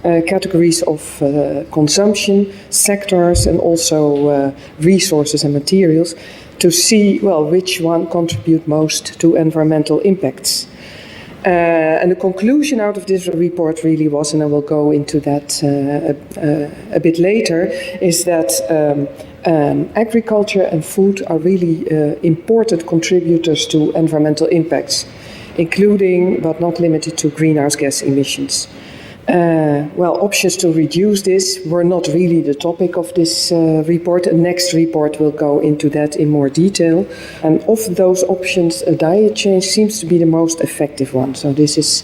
categories of consumption, sectors, and also resources and materials to see, which one contribute most to environmental impacts. And the conclusion out of this report really was, and I will go into that a bit later, is that agriculture and food are really important contributors to environmental impacts, including but not limited to greenhouse gas emissions. Options to reduce this were not really the topic of this report. The next report will go into that in more detail. And of those options, a diet change seems to be the most effective one. So this is,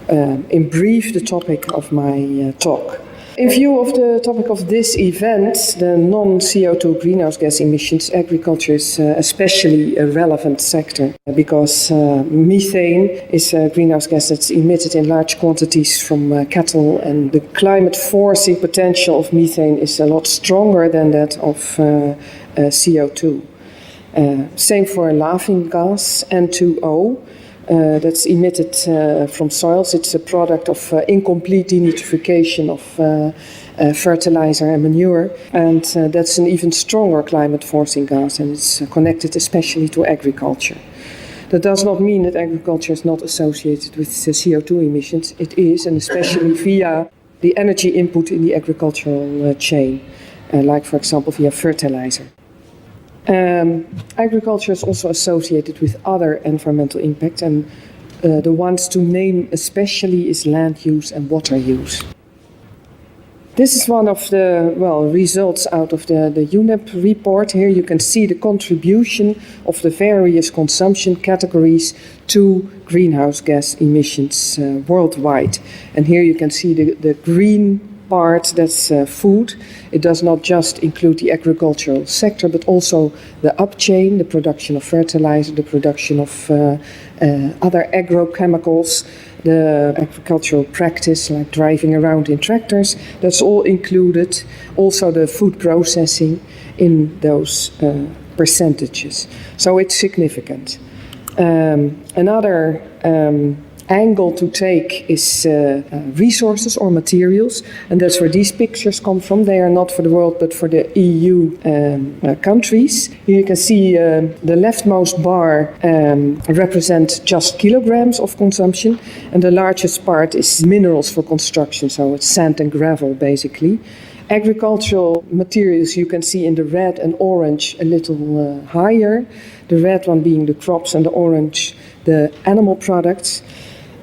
in brief, the topic of my talk. In view of the topic of this event, the non-CO2 greenhouse gas emissions, agriculture is especially a relevant sector because methane is a greenhouse gas that's emitted in large quantities from cattle, and the climate forcing potential of methane is a lot stronger than that of CO2. Same for laughing gas, N2O. That's emitted from soils. It's a product of incomplete denitrification of fertilizer and manure, and that's an even stronger climate-forcing gas, and it's connected especially to agriculture. That does not mean that agriculture is not associated with CO2 emissions. It is, and especially via the energy input in the agricultural chain, like, for example, via fertilizer. Agriculture is also associated with other environmental impacts, and the ones to name especially is land use and water use. This is one of the results out of the UNEP report. Here you can see the contribution of the various consumption categories to greenhouse gas emissions worldwide. And here you can see the green part, that's food. It does not just include the agricultural sector, but also the upchain, the production of fertilizer, the production of other agrochemicals, the agricultural practice like driving around in tractors. That's all included. Also the food processing in those percentages. So it's significant. Another angle to take is resources or materials, and that's where these pictures come from. They are not for the world but for the EU countries. Here you can see the leftmost bar represents just kilograms of consumption, and the largest part is minerals for construction, so it's sand and gravel basically. Agricultural materials you can see in the red and orange a little higher, the red one being the crops and the orange the animal products.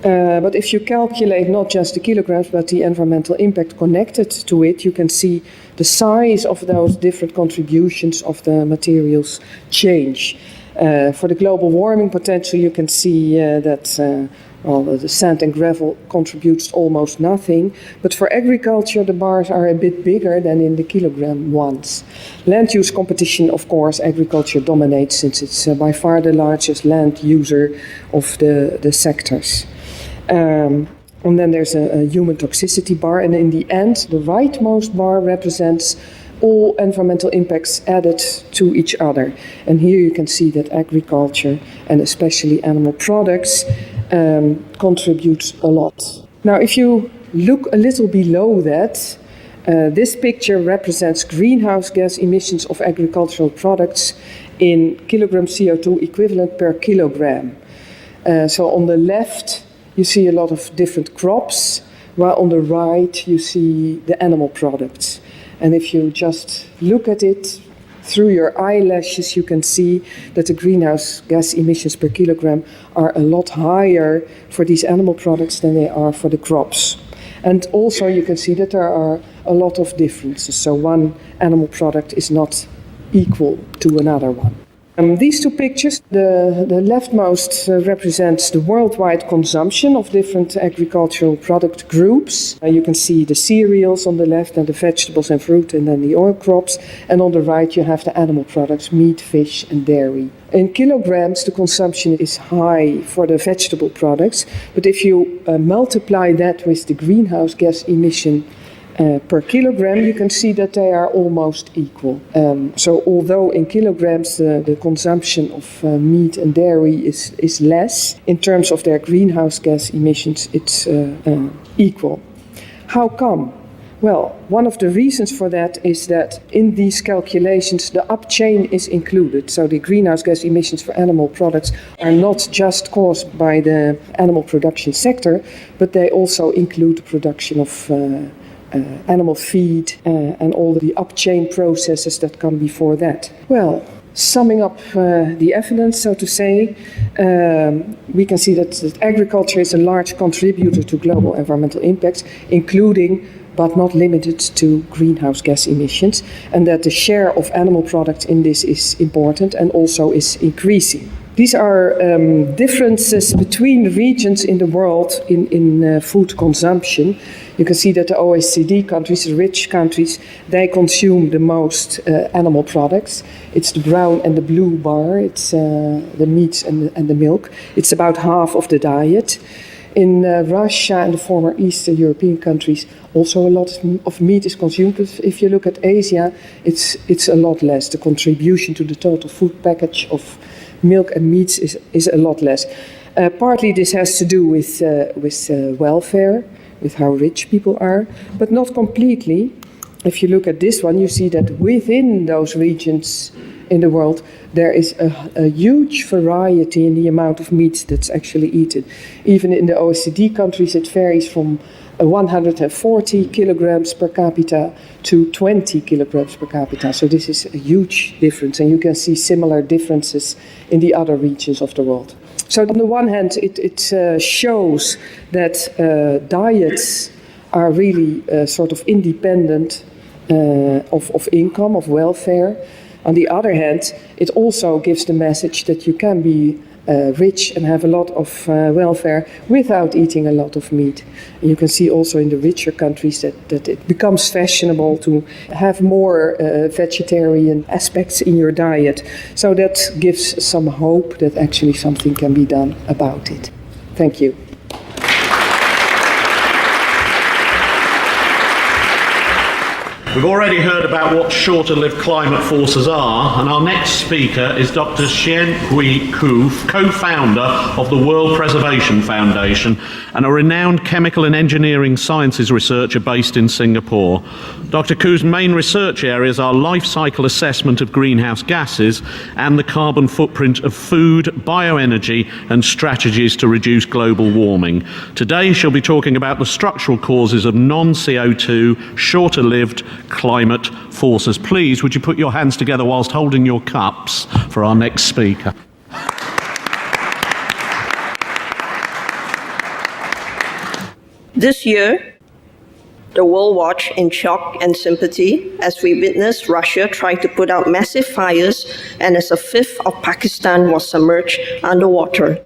But if you calculate not just the kilograms but the environmental impact connected to it, you can see the size of those different contributions of the materials change. For the global warming potential, you can see that the sand and gravel contributes almost nothing. But for agriculture, the bars are a bit bigger than in the kilogram ones. Land use competition, of course, agriculture dominates since it's by far the largest land user of the sectors. And then there's a human toxicity bar, and in the end, the rightmost bar represents all environmental impacts added to each other. And here you can see that agriculture, and especially animal products, contribute a lot. Now, if you look a little below that, this picture represents greenhouse gas emissions of agricultural products in kilogram CO2 equivalent per kilogram. So on the left, you see a lot of different crops, while on the right you see the animal products. And if you just look at it through your eyelashes, you can see that the greenhouse gas emissions per kilogram are a lot higher for these animal products than they are for the crops. And also you can see that there are a lot of differences. So one animal product is not equal to another one. These two pictures, the leftmost represents the worldwide consumption of different agricultural product groups. You can see the cereals on the left and the vegetables and fruit and then the oil crops. And on the right you have the animal products, meat, fish and dairy. In kilograms, the consumption is high for the vegetable products. But if you multiply that with the greenhouse gas emission per kilogram, you can see that they are almost equal. So although in kilograms the consumption of meat and dairy is less, in terms of their greenhouse gas emissions it's equal. How come? Well, one of the reasons for that is that in these calculations the upchain is included. So the greenhouse gas emissions for animal products are not just caused by the animal production sector, but they also include the production of animal feed and all the upchain processes that come before that. Well, summing up the evidence, so to say, we can see that agriculture is a large contributor to global environmental impacts, including but not limited to greenhouse gas emissions, and that the share of animal products in this is important and also is increasing. These are differences between the regions in the world in food consumption. You can see that the OECD countries, the rich countries, they consume the most animal products. It's the brown and the blue bar, it's the meats and the milk. It's about half of the diet. In Russia and the former Eastern European countries, also a lot of meat is consumed. But if you look at Asia, it's a lot less. The contribution to the total food package of milk and meats is a lot less. Partly this has to do with welfare, with how rich people are, but not completely. If you look at this one, you see that within those regions in the world, there is a huge variety in the amount of meat that's actually eaten. Even in the OECD countries, it varies from 140 kilograms per capita to 20 kilograms per capita. So this is a huge difference, and you can see similar differences in the other regions of the world. So on the one hand, it shows that diets are really sort of independent of income, of welfare. On the other hand, it also gives the message that you can be rich and have a lot of welfare without eating a lot of meat. And you can see also in the richer countries that it becomes fashionable to have more vegetarian aspects in your diet. So that gives some hope that actually something can be done about it. Thank you.
We've already heard about what shorter-lived climate forces are, and our next speaker is Dr. Xian-Hui Ku, co-founder of the World Preservation Foundation and a renowned chemical and engineering sciences researcher based in Singapore. Dr. Ku's main research areas are life cycle assessment of greenhouse gases and the carbon footprint of food, bioenergy and strategies to reduce global warming. Today she'll be talking about the structural causes of non-CO2, shorter-lived climate forces. Please, would you put your hands together whilst holding your cups for our next speaker?
This year, the world watched in shock and sympathy as we witnessed Russia try to put out massive fires and as a fifth of Pakistan was submerged underwater.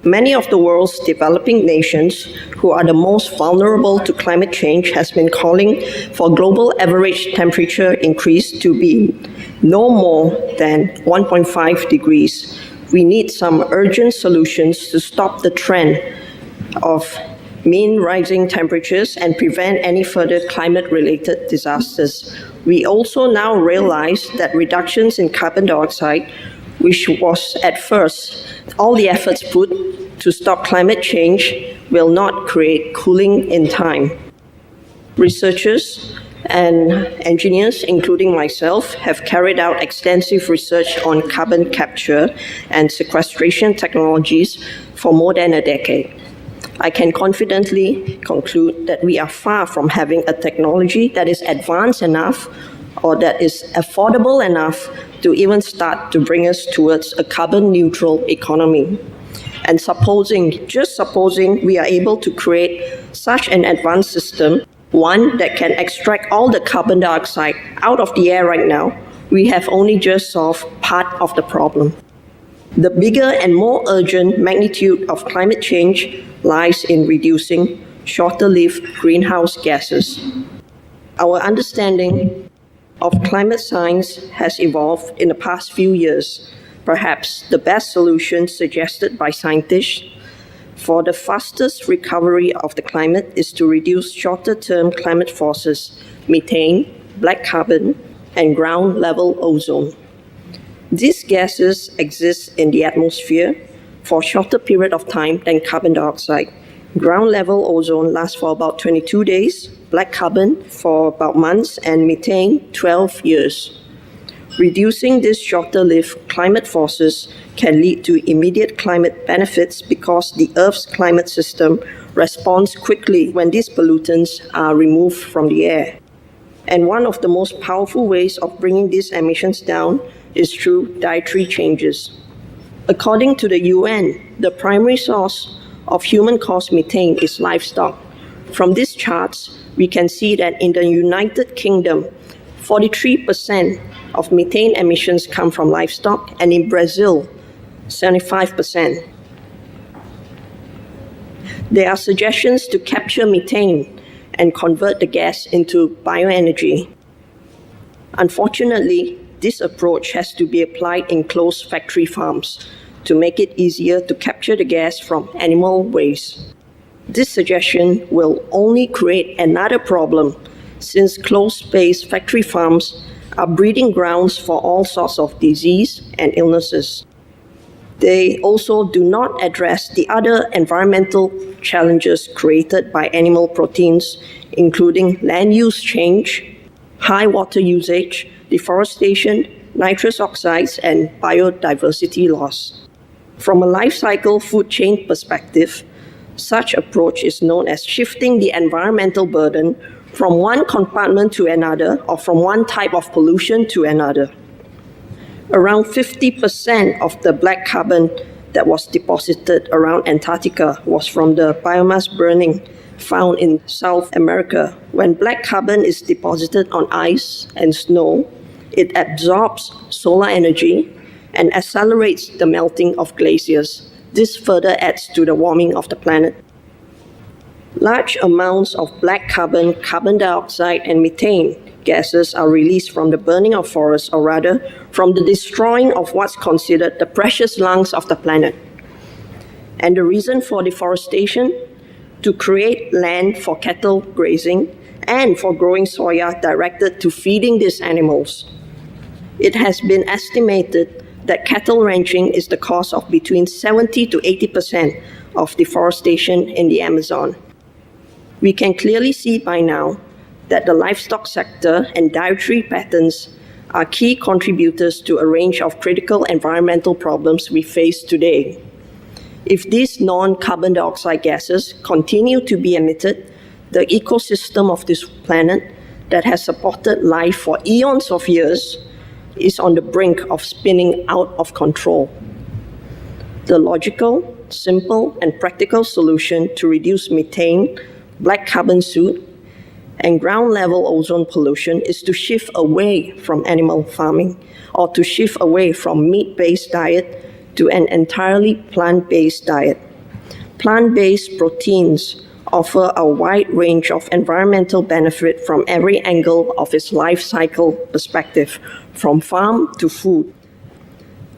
Many of the world's developing nations, who are the most vulnerable to climate change, has been calling for global average temperature increase to be no more than 1.5 degrees. We need some urgent solutions to stop the trend of mean rising temperatures and prevent any further climate-related disasters. We also now realize that reductions in carbon dioxide, which was at first all the efforts put to stop climate change, will not create cooling in time. Researchers and engineers, including myself, have carried out extensive research on carbon capture and sequestration technologies for more than a decade. I can confidently conclude that we are far from having a technology that is advanced enough or that is affordable enough to even start to bring us towards a carbon-neutral economy. And just supposing we are able to create such an advanced system, one that can extract all the carbon dioxide out of the air right now, We have only just solved part of the problem. The bigger and more urgent magnitude of climate change lies in reducing shorter-lived greenhouse gases. Our understanding of climate science has evolved in the past few years. Perhaps the best solution suggested by scientists for the fastest recovery of the climate is to reduce shorter-term climate forces, methane, black carbon, and ground-level ozone. These gases exist in the atmosphere for a shorter period of time than carbon dioxide. Ground-level ozone lasts for about 22 days, black carbon for about months, and methane 12 years. Reducing these shorter-lived climate forces can lead to immediate climate benefits because the Earth's climate system responds quickly when these pollutants are removed from the air. And one of the most powerful ways of bringing these emissions down is through dietary changes. According to the UN, the primary source of human-caused methane is livestock. From these charts, we can see that in the United Kingdom, 43% of methane emissions come from livestock, and in Brazil, 75%. There are suggestions to capture methane and convert the gas into bioenergy. Unfortunately, this approach has to be applied in closed factory farms to make it easier to capture the gas from animal waste. This suggestion will only create another problem since closed-space factory farms are breeding grounds for all sorts of disease and illnesses. They also do not address the other environmental challenges created by animal proteins, including land use change, high water usage, deforestation, nitrous oxides, and biodiversity loss. From a life cycle food chain perspective, such approach is known as shifting the environmental burden from one compartment to another or from one type of pollution to another. Around 50% of the black carbon that was deposited around Antarctica was from the biomass burning found in South America. When black carbon is deposited on ice and snow, it absorbs solar energy and accelerates the melting of glaciers. This further adds to the warming of the planet. Large amounts of black carbon, carbon dioxide, and methane gases are released from the burning of forests, or rather, from the destroying of what's considered the precious lungs of the planet. And the reason for deforestation? To create land for cattle grazing and for growing soya directed to feeding these animals. It has been estimated that cattle ranching is the cause of between 70 to 80% of deforestation in the Amazon. We can clearly see by now that the livestock sector and dietary patterns are key contributors to a range of critical environmental problems we face today. If these non-carbon dioxide gases continue to be emitted, the ecosystem of this planet that has supported life for eons of years is on the brink of spinning out of control. The logical, simple, and practical solution to reduce methane, black carbon soot, and ground-level ozone pollution is to shift away from animal farming or to shift away from meat-based diet to an entirely plant-based diet. Plant-based proteins offer a wide range of environmental benefit from every angle of its life cycle perspective, from farm to food.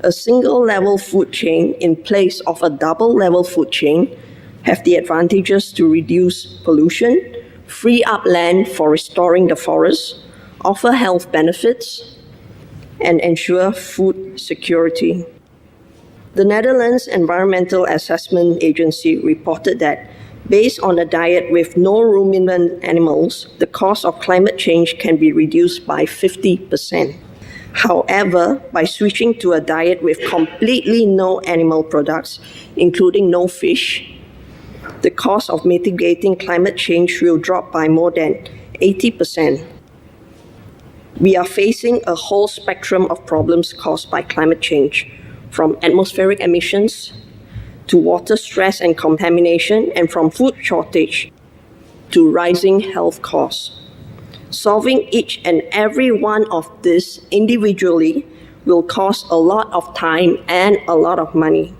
A single-level food chain in place of a double-level food chain have the advantages to reduce pollution, free up land for restoring the forest, offer health benefits, and ensure food security. The Netherlands Environmental Assessment Agency reported that based on a diet with no ruminant animals, the cause of climate change can be reduced by 50%. However, by switching to a diet with completely no animal products, including no fish, the cost of mitigating climate change will drop by more than 80%. We are facing a whole spectrum of problems caused by climate change, from atmospheric emissions to water stress and contamination, and from food shortage to rising health costs. Solving each and every one of these individually will cost a lot of time and a lot of money.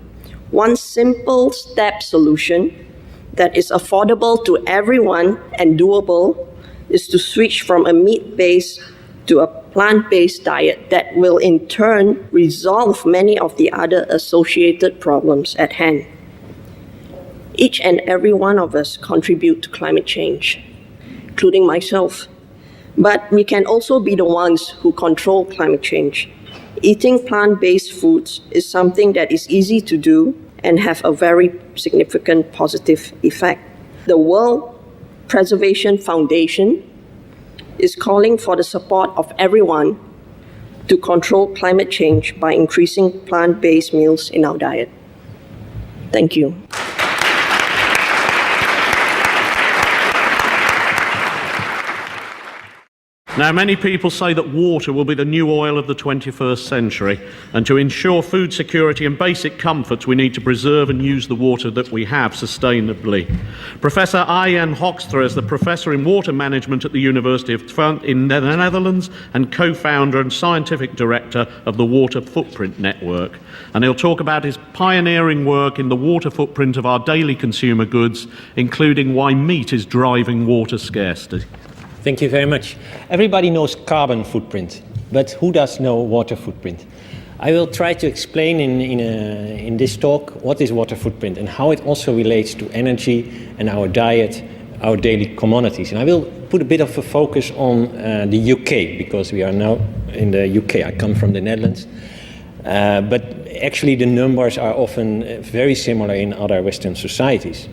One simple step solution that is affordable to everyone and doable is to switch from a meat-based to a plant-based diet that will in turn resolve many of the other associated problems at hand. Each and every one of us contribute to climate change, including myself. But we can also be the ones who control climate change. Eating plant-based foods is something that is easy to do and have a very significant positive effect. The World Preservation Foundation is calling for the support of everyone to control climate change by increasing plant-based meals in our diet. Thank you.
Now, many people say that water will be the new oil of the 21st century, and to ensure food security and basic comforts, we need to preserve and use the water that we have sustainably. Professor Arjen Hoekstra is the Professor in Water Management at the University of Twente in the Netherlands and co-founder and scientific director of the Water Footprint Network. And he'll talk about his pioneering work in the water footprint of our daily consumer goods, including why meat is driving water scarcity.
Thank you very much. Everybody knows carbon footprint, but who does know water footprint? I will try to explain in this talk what is water footprint and how it also relates to energy and our diet, our daily commodities. And I will put a bit of a focus on the UK, because we are now in the UK. I come from the Netherlands. But actually the numbers are often very similar in other Western societies.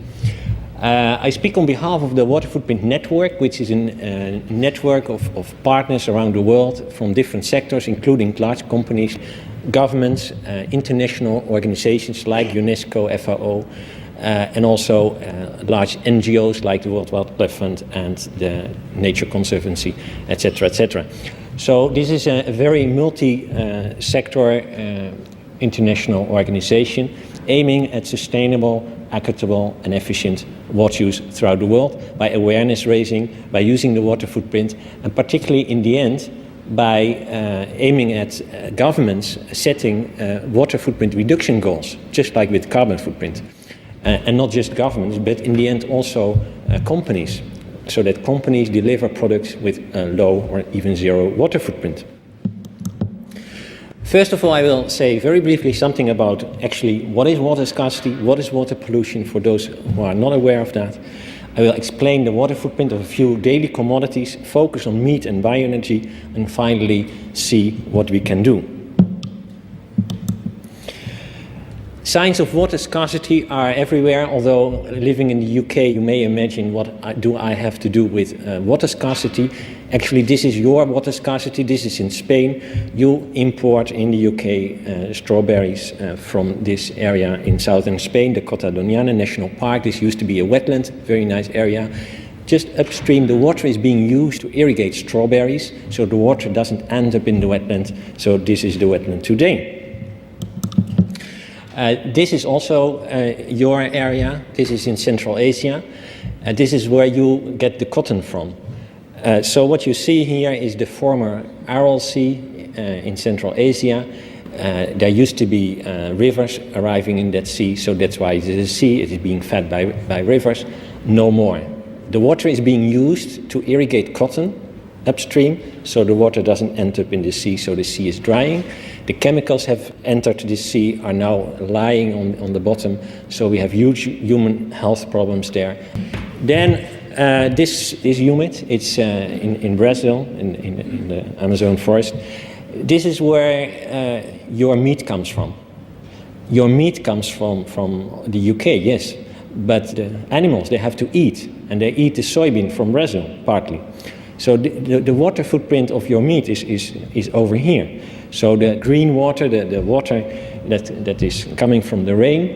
I speak on behalf of the Water Footprint Network, which is a network of partners around the world from different sectors, including large companies, governments, international organizations like UNESCO, FAO, and also large NGOs like the World Wildlife Fund and the Nature Conservancy, etc., etc. So this is a very multi-sector international organization aiming at sustainable, equitable and efficient water use throughout the world by awareness raising, by using the water footprint, and particularly in the end by aiming at governments setting water footprint reduction goals, just like with carbon footprint. And not just governments, but in the end also companies, so that companies deliver products with low or even zero water footprint. First of all, I will say very briefly something about actually what is water scarcity, what is water pollution for those who are not aware of that. I will explain the water footprint of a few daily commodities, focus on meat and bioenergy, and finally see what we can do. Signs of water scarcity are everywhere, although living in the UK you may imagine what do I have to do with water scarcity. Actually, this is your water scarcity. This is in Spain. You import in the UK strawberries from this area in southern Spain, the Cota Doñana National Park. This used to be a wetland, very nice area. Just upstream, the water is being used to irrigate strawberries, so the water doesn't end up in the wetland. So this is the wetland today. This is also your area. This is in Central Asia. This is where you get the cotton from. So what you see here is the former Aral Sea in Central Asia. There used to be rivers arriving in that sea, so that's why it is a sea. It is being fed by rivers. No more. The water is being used to irrigate cotton upstream, so the water doesn't end up in the sea, so the sea is drying. The chemicals have entered the sea, are now lying on the bottom, so we have huge human health problems there. Then this is humid. It's in Brazil, in the Amazon forest. This is where your meat comes from. Your meat comes from the UK, yes, but the animals, they have to eat, and they eat the soybean from Brazil, partly. So the water footprint of your meat is over here. So the green water, the water that is coming from the rain,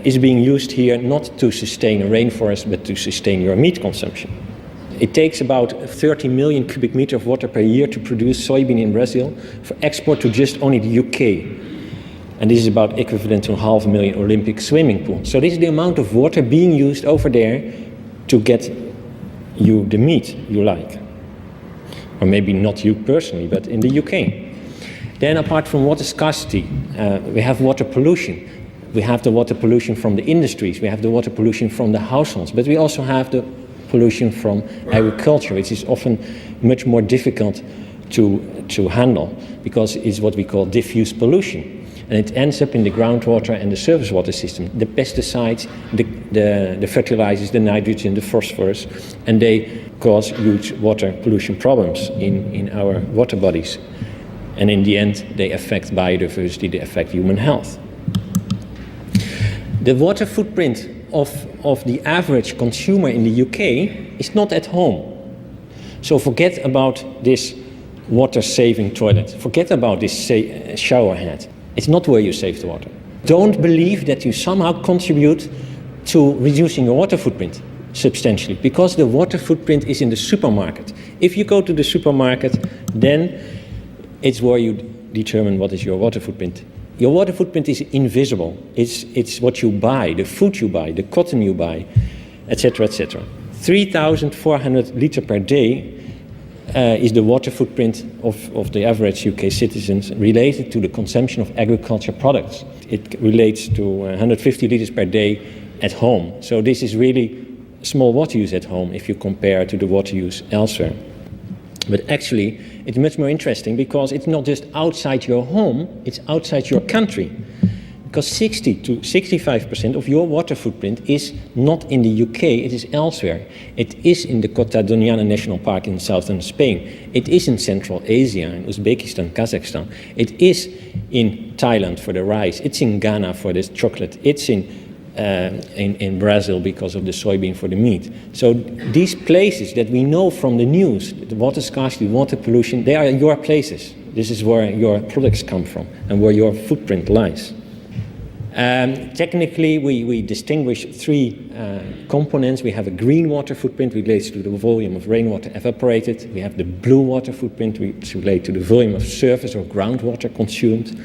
is being used here not to sustain a rainforest, but to sustain your meat consumption. It takes about 30 million cubic meters of water per year to produce soybean in Brazil for export to just only the UK. And this is about equivalent to 500,000 Olympic swimming pools. So this is the amount of water being used over there to get you the meat you like. or maybe not you personally, but in the UK. Then apart from water scarcity, we have water pollution. We have the water pollution from the industries, we have the water pollution from the households, but we also have the pollution from agriculture, which is often much more difficult to handle because it's what we call diffuse pollution. And it ends up in the groundwater and the surface water system. The pesticides, the fertilizers, the nitrogen, the phosphorus, and they cause huge water pollution problems in our water bodies. And in the end, they affect biodiversity, they affect human health. The water footprint of the average consumer in the UK is not at home. So forget about this water-saving toilet. Forget about this shower head. It's not where you save the water. Don't believe that you somehow contribute to reducing your water footprint substantially, because the water footprint is in the supermarket. If you go to the supermarket, then it's where you determine what is your water footprint. Your water footprint is invisible. It's what you buy, the food you buy, the cotton you buy, etc., etc. 3,400 liters per day is the water footprint of the average UK citizens related to the consumption of agriculture products. It relates to 150 liters per day at home. So this is really small water use at home if you compare to the water use elsewhere. But actually, it's much more interesting because it's not just outside your home, it's outside your country. Because 60 to 65% of your water footprint is not in the UK, it is elsewhere. It is in the Cota Doniana National Park in southern Spain. It is in Central Asia, in Uzbekistan, Kazakhstan. It is in Thailand for the rice. It's in Ghana for the chocolate. It's in Brazil because of the soybean for the meat. So these places that we know from the news, the water scarcity, water pollution, they are your places. This is where your products come from and where your footprint lies. Technically, we distinguish three components. We have a green water footprint, which relates to the volume of rainwater evaporated. We have the blue water footprint, which relates to the volume of surface or groundwater consumed.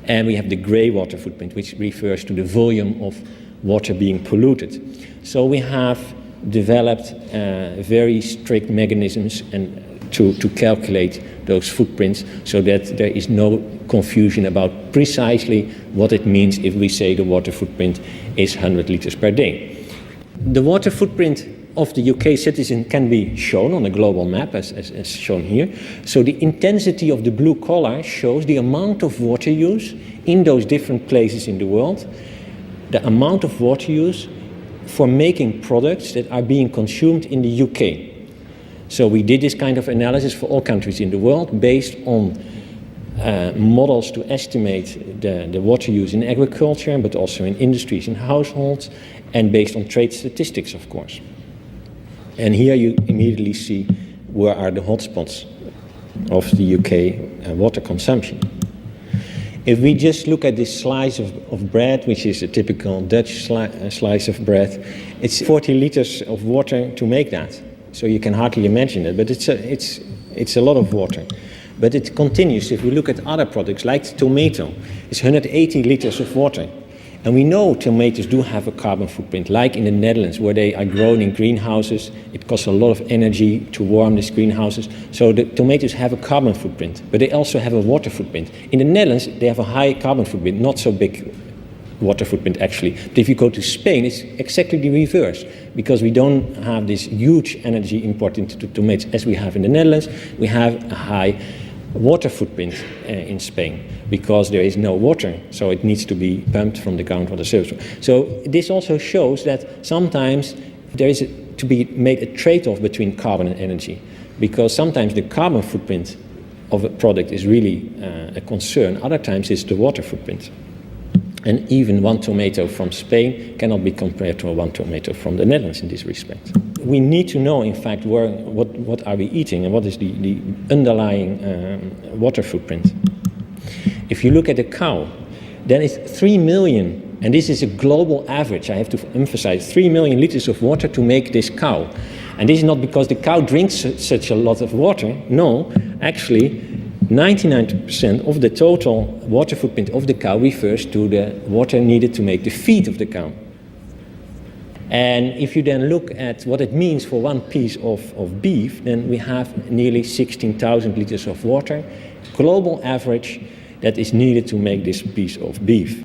And we have the grey water footprint, which refers to the volume of water being polluted. So we have developed very strict mechanisms to calculate those footprints so that there is no confusion about precisely what it means if we say the water footprint is 100 liters per day. The water footprint of the UK citizen can be shown on a global map as shown here. So the intensity of the blue color shows the amount of water use in those different places in the world, the amount of water use for making products that are being consumed in the UK. So we did this kind of analysis for all countries in the world based on models to estimate the water use in agriculture, but also in industries and households, and based on trade statistics, of course. And here you immediately see where are the hotspots of the UK water consumption. If we just look at this slice of bread, which is a typical Dutch slice of bread, it's 40 liters of water to make that. So you can hardly imagine it, but it's a lot of water. But it continues. If we look at other products, like tomato, it's 180 liters of water. And we know tomatoes do have a carbon footprint, like in the Netherlands, where they are grown in greenhouses. It costs a lot of energy to warm these greenhouses. So the tomatoes have a carbon footprint, but they also have a water footprint. In the Netherlands, they have a high carbon footprint, not so big water footprint actually. But if you go to Spain, it's exactly the reverse, because we don't have this huge energy import into tomatoes as we have in the Netherlands. We have a high water footprint in Spain because there is no water, so it needs to be pumped from the groundwater surface. So this also shows that sometimes there is to be made a trade-off between carbon and energy, because sometimes the carbon footprint of a product is really a concern, other times it's the water footprint. And even one tomato from Spain cannot be compared to one tomato from the Netherlands in this respect. We need to know, in fact, what are we eating and what is the underlying water footprint. If you look at a cow, then it's 3 million, and this is a global average, I have to emphasize, 3 million liters of water to make this cow. And this is not because the cow drinks such a lot of water. No, actually, 99% of the total water footprint of the cow refers to the water needed to make the feed of the cow. And if you then look at what it means for one piece of beef, then we have nearly 16,000 liters of water, global average, that is needed to make this piece of beef.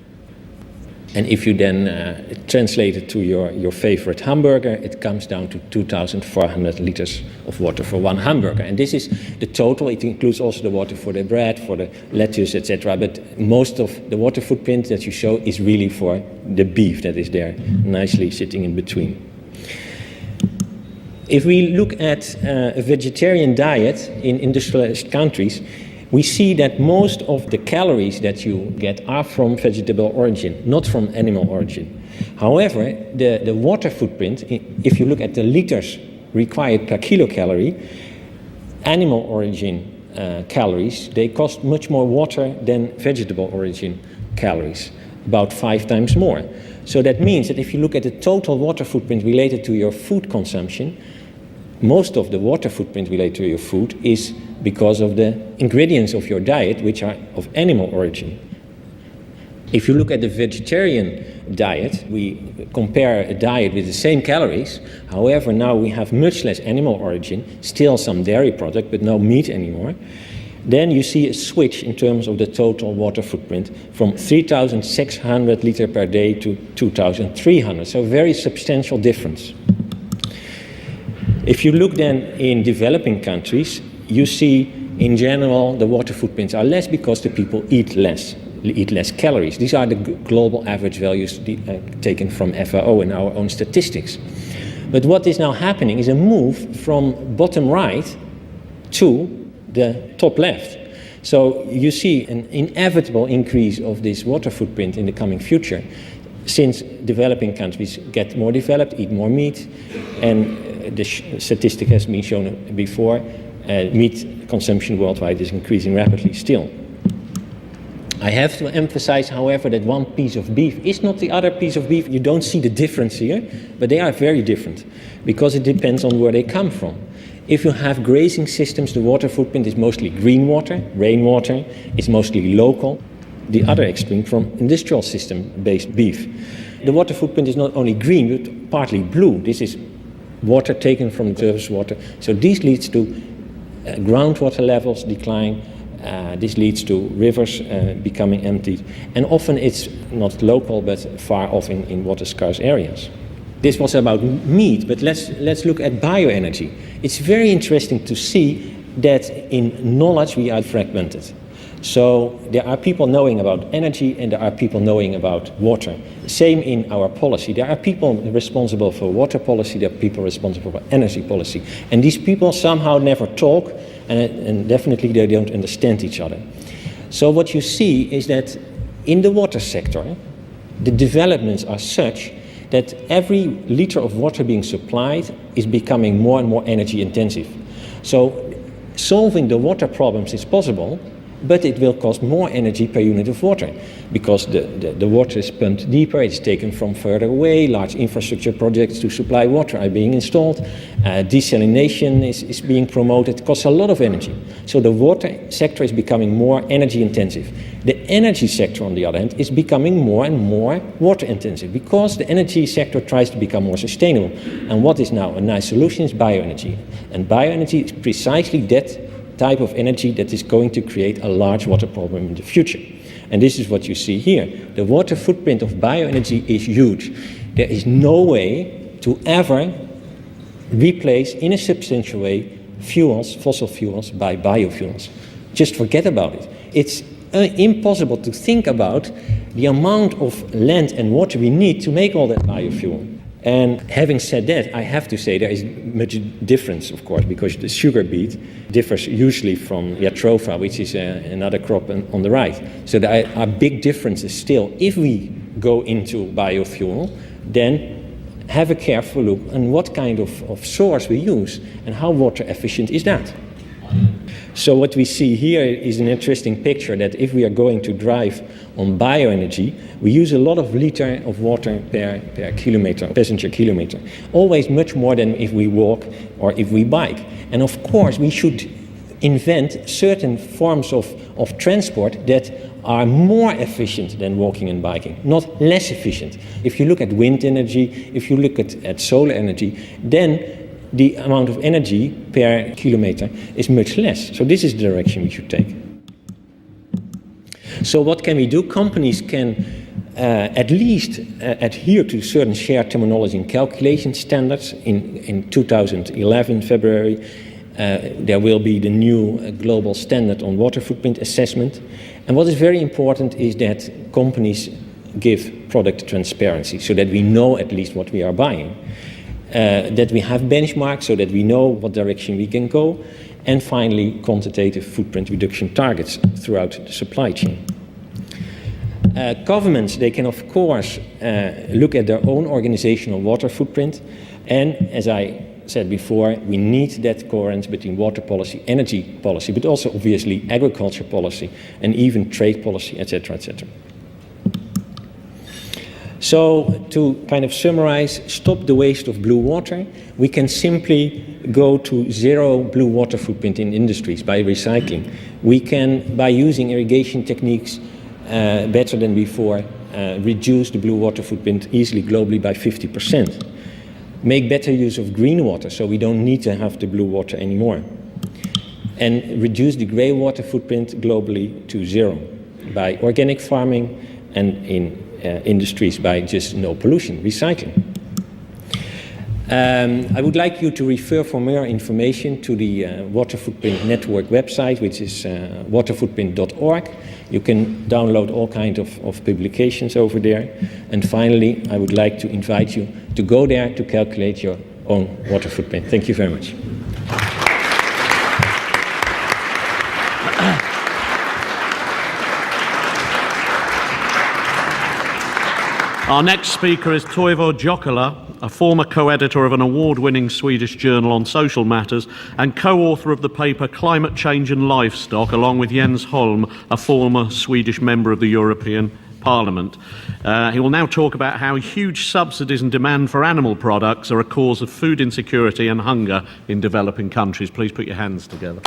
And if you then translate it to your favorite hamburger, it comes down to 2,400 liters of water for one hamburger. And this is the total. It includes also the water for the bread, for the lettuce, etc. But most of the water footprint that you show is really for the beef that is there, nicely sitting in between. If we look at a vegetarian diet in industrialized countries, we see that most of the calories that you get are from vegetable origin, not from animal origin. However, the water footprint, if you look at the liters required per kilocalorie, animal origin calories, they cost much more water than vegetable origin calories, about 5 times more. So that means that if you look at the total water footprint related to your food consumption, most of the water footprint related to your food is because of the ingredients of your diet, which are of animal origin. If you look at the vegetarian diet, we compare a diet with the same calories. However, now we have much less animal origin, still some dairy product, but no meat anymore. Then you see a switch in terms of the total water footprint from 3,600 liters per day to 2,300. So a very substantial difference. If you look then in developing countries, you see in general the water footprints are less because the people eat less calories. These are the global average values taken from FAO in our own statistics. But what is now happening is a move from bottom right to the top left. So you see an inevitable increase of this water footprint in the coming future, since developing countries get more developed, eat more meat, and the statistic has been shown before, meat consumption worldwide is increasing rapidly still. I have to emphasize, however, that one piece of beef is not the other piece of beef. You don't see the difference here, but they are very different because it depends on where they come from. If you have grazing systems, the water footprint is mostly green water, rainwater, it's mostly local. The other extreme from industrial system-based beef. The water footprint is not only green, but partly blue. This is water taken from surface water. So this leads to groundwater levels decline. This leads to rivers becoming emptied. And often it's not local, but far off in water-scarce areas. This was about meat, but let's look at bioenergy. It's very interesting to see that in knowledge we are fragmented. So there are people knowing about energy and there are people knowing about water. Same in our policy. There are people responsible for water policy, there are people responsible for energy policy. And these people somehow never talk and definitely they don't understand each other. So what you see is that in the water sector, the developments are such that every liter of water being supplied is becoming more and more energy intensive. So solving the water problems is possible, but it will cost more energy per unit of water because the water is pumped deeper, it's taken from further away, large infrastructure projects to supply water are being installed, desalination is being promoted, it costs a lot of energy. So the water sector is becoming more energy intensive. The energy sector, on the other hand, is becoming more and more water intensive because the energy sector tries to become more sustainable. And what is now a nice solution is bioenergy. And bioenergy is precisely that type of energy that is going to create a large water problem in the future. And this is what you see here. The water footprint of bioenergy is huge. There is no way to ever replace in a substantial way fuels, fossil fuels, by biofuels. Just forget about it. It's impossible to think about the amount of land and water we need to make all that biofuel. And having said that, I have to say there is much difference, of course, because the sugar beet differs usually from jatropha, which is another crop on the right. So there are big differences still. If we go into biofuel, then have a careful look on what kind of source we use and how water efficient is that. So what we see here is an interesting picture that if we are going to drive on bioenergy, we use a lot of liter of water per kilometer, passenger kilometer. Always much more than if we walk or if we bike. And of course, we should invent certain forms of of transport that are more efficient than walking and biking, not less efficient. If you look at wind energy, if you look at solar energy, then the amount of energy per kilometer is much less. So this is the direction we should take. So what can we do? Companies can at least adhere to certain shared terminology and calculation standards. In 2011, February, there will be the new global standard on water footprint assessment. And what is very important is that companies give product transparency so that we know at least what we are buying. That we have benchmarks so that we know what direction we can go. And finally, quantitative footprint reduction targets throughout the supply chain. Governments, they can of course look at their own organizational water footprint, and as I said before, we need that coherence between water policy, energy policy, but also obviously agriculture policy and even trade policy, etc., etc. So to kind of summarize, stop the waste of blue water, we can simply go to zero blue water footprint in industries by recycling. We can, by using irrigation techniques better than before, reduce the blue water footprint easily globally by 50%. Make better use of green water so we don't need to have the blue water anymore. And reduce the grey water footprint globally to zero by organic farming and in industries by just no pollution, recycling. I would like you to refer for more information to the Water Footprint Network website, which is waterfootprint.org. You can download all kinds of publications over there. And finally, I would like to invite you to go there to calculate your own water footprint. Thank you very much.
Our next speaker is Toivo Jokela, a former co-editor of an award-winning Swedish journal on social matters and co-author of the paper Climate Change and Livestock, along with Jens Holm, a former Swedish member of the European Parliament. He will now talk about how huge subsidies and demand for animal products are a cause of food insecurity and hunger in developing countries. Please put your hands together.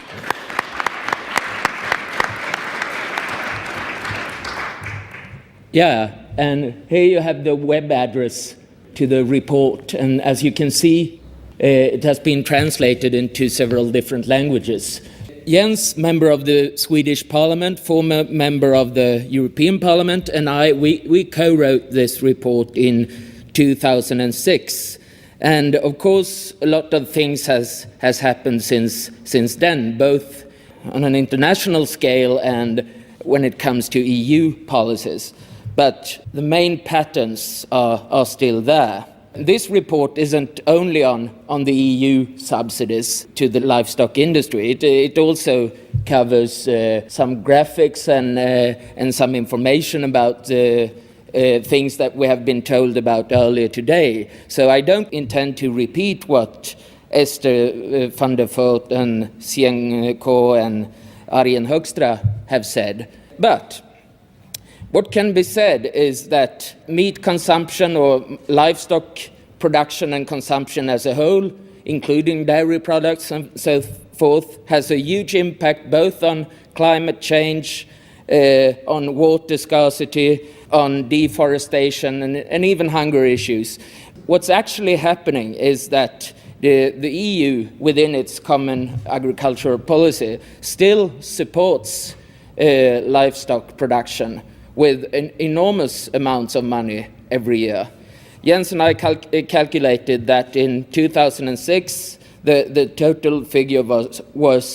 Yeah, and here you have the web address to the report, and as you can see, it has been translated into several different languages. Jens, member of the Swedish Parliament, former member of the European Parliament, and we co-wrote this report in 2006. And of course, a lot of things has happened since then, both on an international scale and when it comes to EU policies. But the main patterns are still there. This report isn't only on the EU subsidies to the livestock industry. It also covers some graphics and some information about things that we have been told about earlier today. So I don't intend to repeat what Esther van der Voort and Sieng Ko and Arjen Hoekstra have said. But what can be said is that meat consumption or livestock production and consumption as a whole, including dairy products and so forth, has a huge impact both on climate change, on water scarcity, on deforestation, and even hunger issues. What's actually happening is that the EU, within its common agricultural policy, still supports livestock production with enormous amounts of money every year. Jens and I calculated that in 2006, the total figure was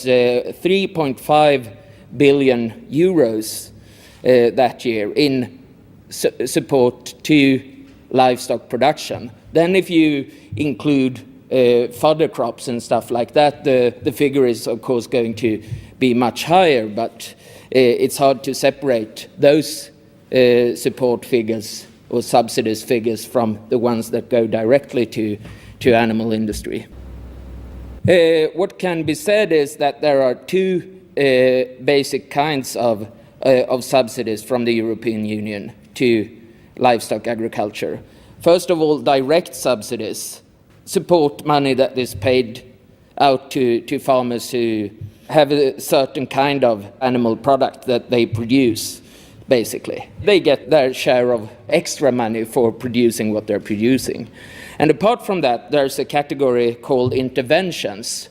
3.5 billion euros that year in support to livestock production. Then if you include fodder crops and stuff like that, the figure is of course going to be much higher, but it's hard to separate those support figures or subsidies figures from the ones that go directly to animal industry. What can be said is that there are two basic kinds of subsidies from the European Union to livestock agriculture. First of all, direct subsidies, support money that is paid out to farmers who have a certain kind of animal product that they produce, basically. They get their share of extra money for producing what they're producing. And apart from that, there's a category called interventions.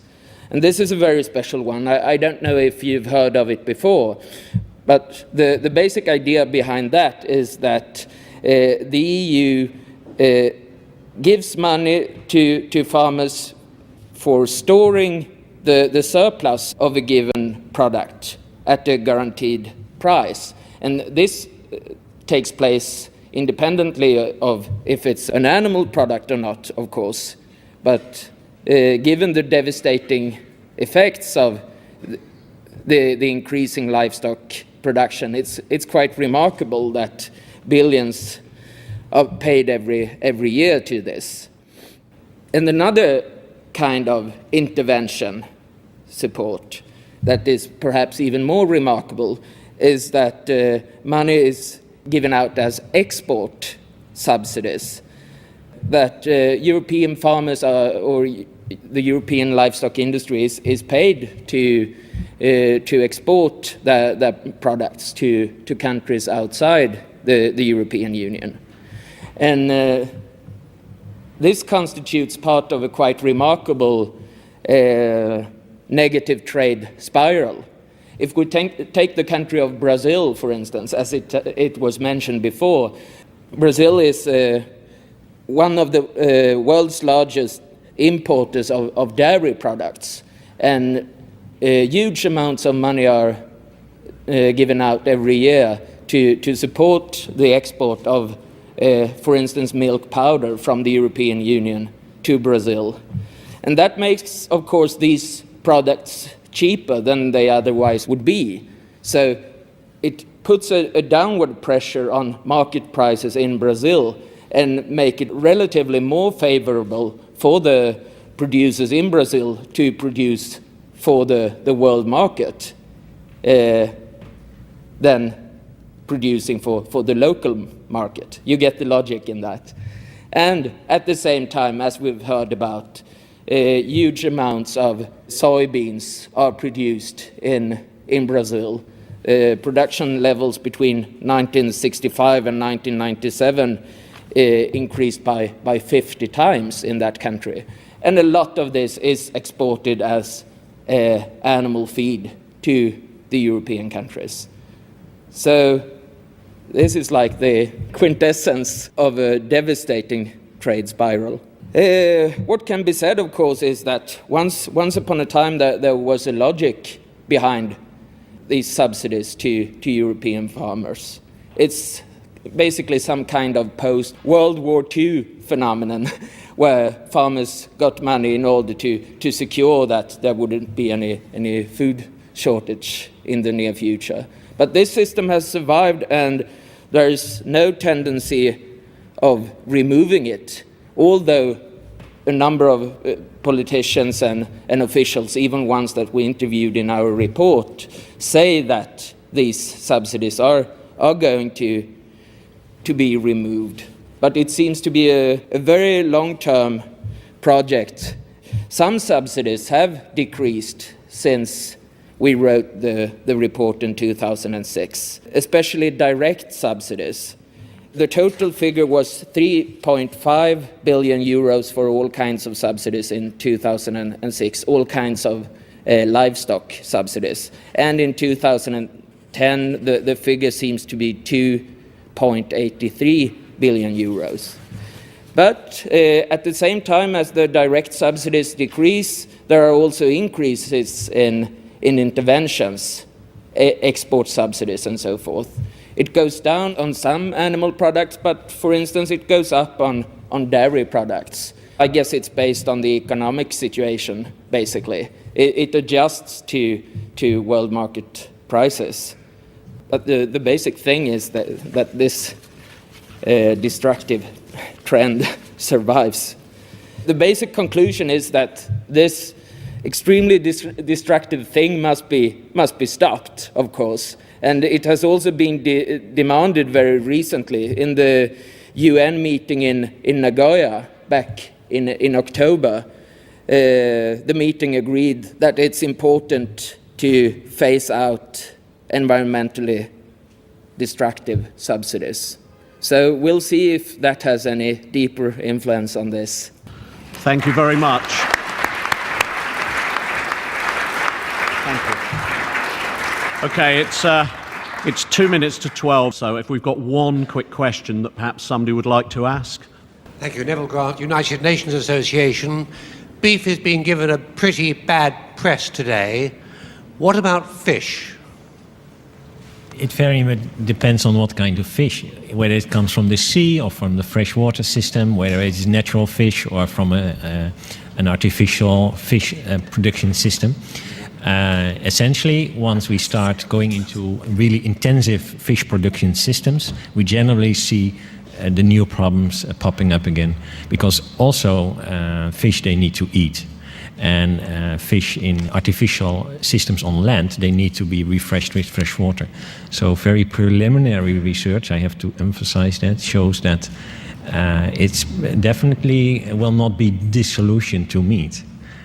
And this is a very special one. I don't know if you've heard of it before, but the basic idea behind that is that the EU gives money to farmers for storing the surplus of a given product at a guaranteed price. And this takes place independently of if it's an animal product or not, of course. But given the devastating effects of the increasing livestock production, it's quite remarkable that billions are paid every year to this. And another kind of intervention support that is perhaps even more remarkable is that money is given out as export subsidies, that European farmers or the European livestock industry is paid to export their products to countries outside the European Union. And this constitutes part of a quite remarkable negative trade spiral. If we take the country of Brazil, for instance, as it was mentioned before, Brazil is one of the world's largest importers of dairy products, and huge amounts of money are given out every year to support the export of, for instance, milk powder from the European Union to Brazil. And that makes, of course, these products cheaper than they otherwise would be. So it puts a downward pressure on market prices in Brazil and make it relatively more favorable for the producers in Brazil to produce for the world market than producing for the local market. You get the logic in that. And at the same time, as we've heard about, huge amounts of soybeans are produced in Brazil. Production levels between 1965 and 1997 increased by 50 times in that country. And a lot of this is exported as animal feed to the European countries. So this is like the quintessence of a devastating trade spiral. What can be said, of course, is that once upon a time there was a logic behind these subsidies to European farmers. It's basically some kind of post-World War II phenomenon where farmers got money in order to secure that there wouldn't be any food shortage in the near future. But this system has survived, and there is no tendency of removing it, although a number of politicians and officials, even ones that we interviewed in our report, say that these subsidies are going to be removed. But it seems to be a very long-term project. Some subsidies have decreased since we wrote the report in 2006, especially direct subsidies. The total figure was 3.5 billion euros for all kinds of subsidies in 2006, all kinds of livestock subsidies. And in 2010, the figure seems to be 2.83 billion euros. But at the same time as the direct subsidies decrease, there are also increases in interventions, export subsidies and so forth. It goes down on some animal products, but for instance, it goes up on dairy products. I guess it's based on the economic situation, basically. It adjusts to world market prices. But the basic thing is that this destructive trend survives. The basic conclusion is that this extremely destructive thing must be stopped, of course. And it has also been demanded very recently in the UN meeting in Nagoya back in October. The meeting agreed that it's important to phase out environmentally destructive subsidies. So we'll see if that has any deeper influence on this.
Thank you very much. Thank you. Okay, it's 2 minutes to 12, so if we've got one quick question that perhaps somebody would like to ask.
Thank you. Neville Grant, United Nations Association. Beef is being given a pretty bad press today. What about fish?
It very much depends on what kind of fish, whether it comes from the sea or from the freshwater system, whether it is natural fish or from an artificial fish production system. Essentially, once we start going into really intensive fish production systems, we generally see the new problems popping up again, because also fish, they need to eat. And fish in artificial systems on land, they need to be refreshed with fresh water. So very preliminary research, I have to emphasize that, shows that it's definitely will not be the solution to meat.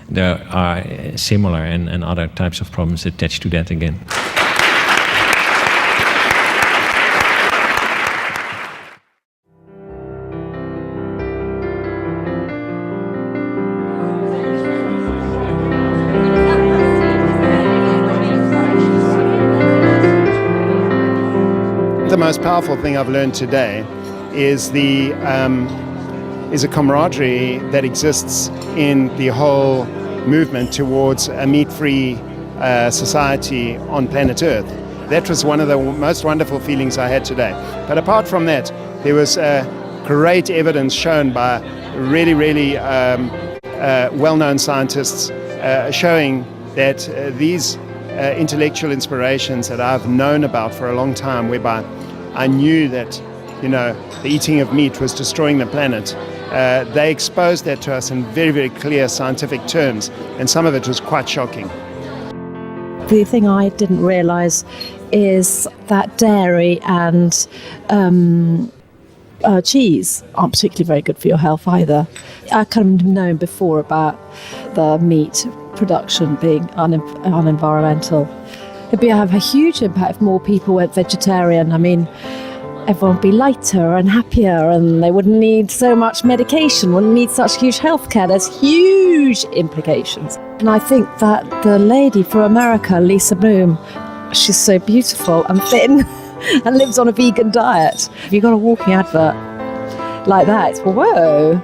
There are similar and other types of problems attached to that again.
The most powerful thing I've learned today is a camaraderie that exists in the whole movement towards a meat-free society on planet Earth. That was one of the most wonderful feelings I had today. But apart from that, there was great evidence shown by really well-known scientists showing that these intellectual inspirations that I've known about for a long time, whereby I knew that, the eating of meat was destroying the planet. They exposed that to us in very clear scientific terms, and some of it was quite shocking.
The thing I didn't realise is that dairy and cheese aren't particularly very good for your health either. I kind of known before about the meat production being unenvironmental. It'd have a huge impact if more people went vegetarian. I mean, everyone would be lighter and happier, and they wouldn't need so much medication, wouldn't need such huge healthcare. There's huge implications. And I think that the lady from America, Lisa Bloom, she's so beautiful and thin and lives on a vegan diet. If you've got a walking advert like that, it's whoa.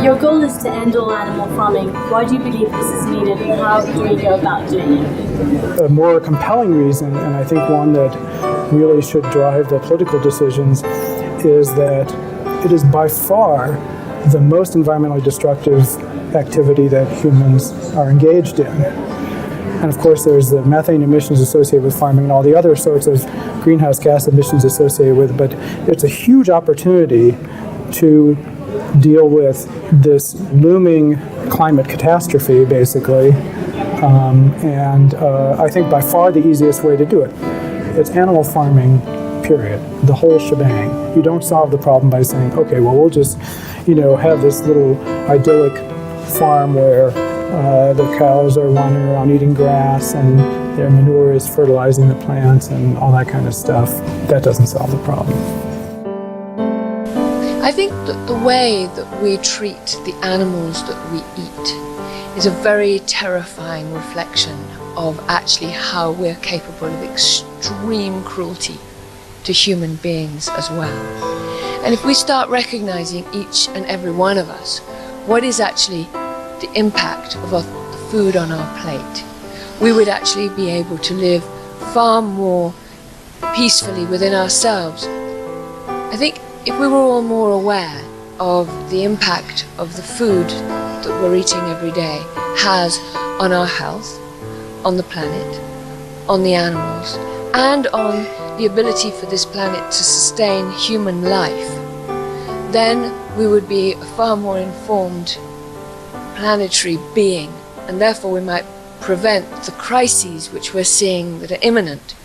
Your goal is to end all animal farming. Why do you believe this is needed, and how do we go about doing it?
A more compelling reason, and I think one that really should drive the political decisions, is that it is by far the most environmentally destructive activity that humans are engaged in. And of course there's the methane emissions associated with farming and all the other sorts of greenhouse gas emissions associated with it, but it's a huge opportunity to deal with this looming climate catastrophe, basically. I think by far the easiest way to do it. It's animal farming, period. The whole shebang. You don't solve the problem by saying, okay, well, we'll just, have this little idyllic farm where the cows are wandering around eating grass and their manure is fertilizing the plants and all that kind of stuff. That doesn't solve the problem.
I think that the way that we treat the animals that we eat is a very terrifying reflection of actually how we're capable of extreme cruelty to human beings as well. And if we start recognizing each and every one of us, what is actually the impact of the food on our plate, we would actually be able to live far more peacefully within ourselves. I think if we were all more aware of the impact of the food that we're eating every day has on our health, on the planet, on the animals, and on the ability for this planet to sustain human life, then we would be a far more informed planetary being, and therefore we might prevent the crises which we're seeing that are imminent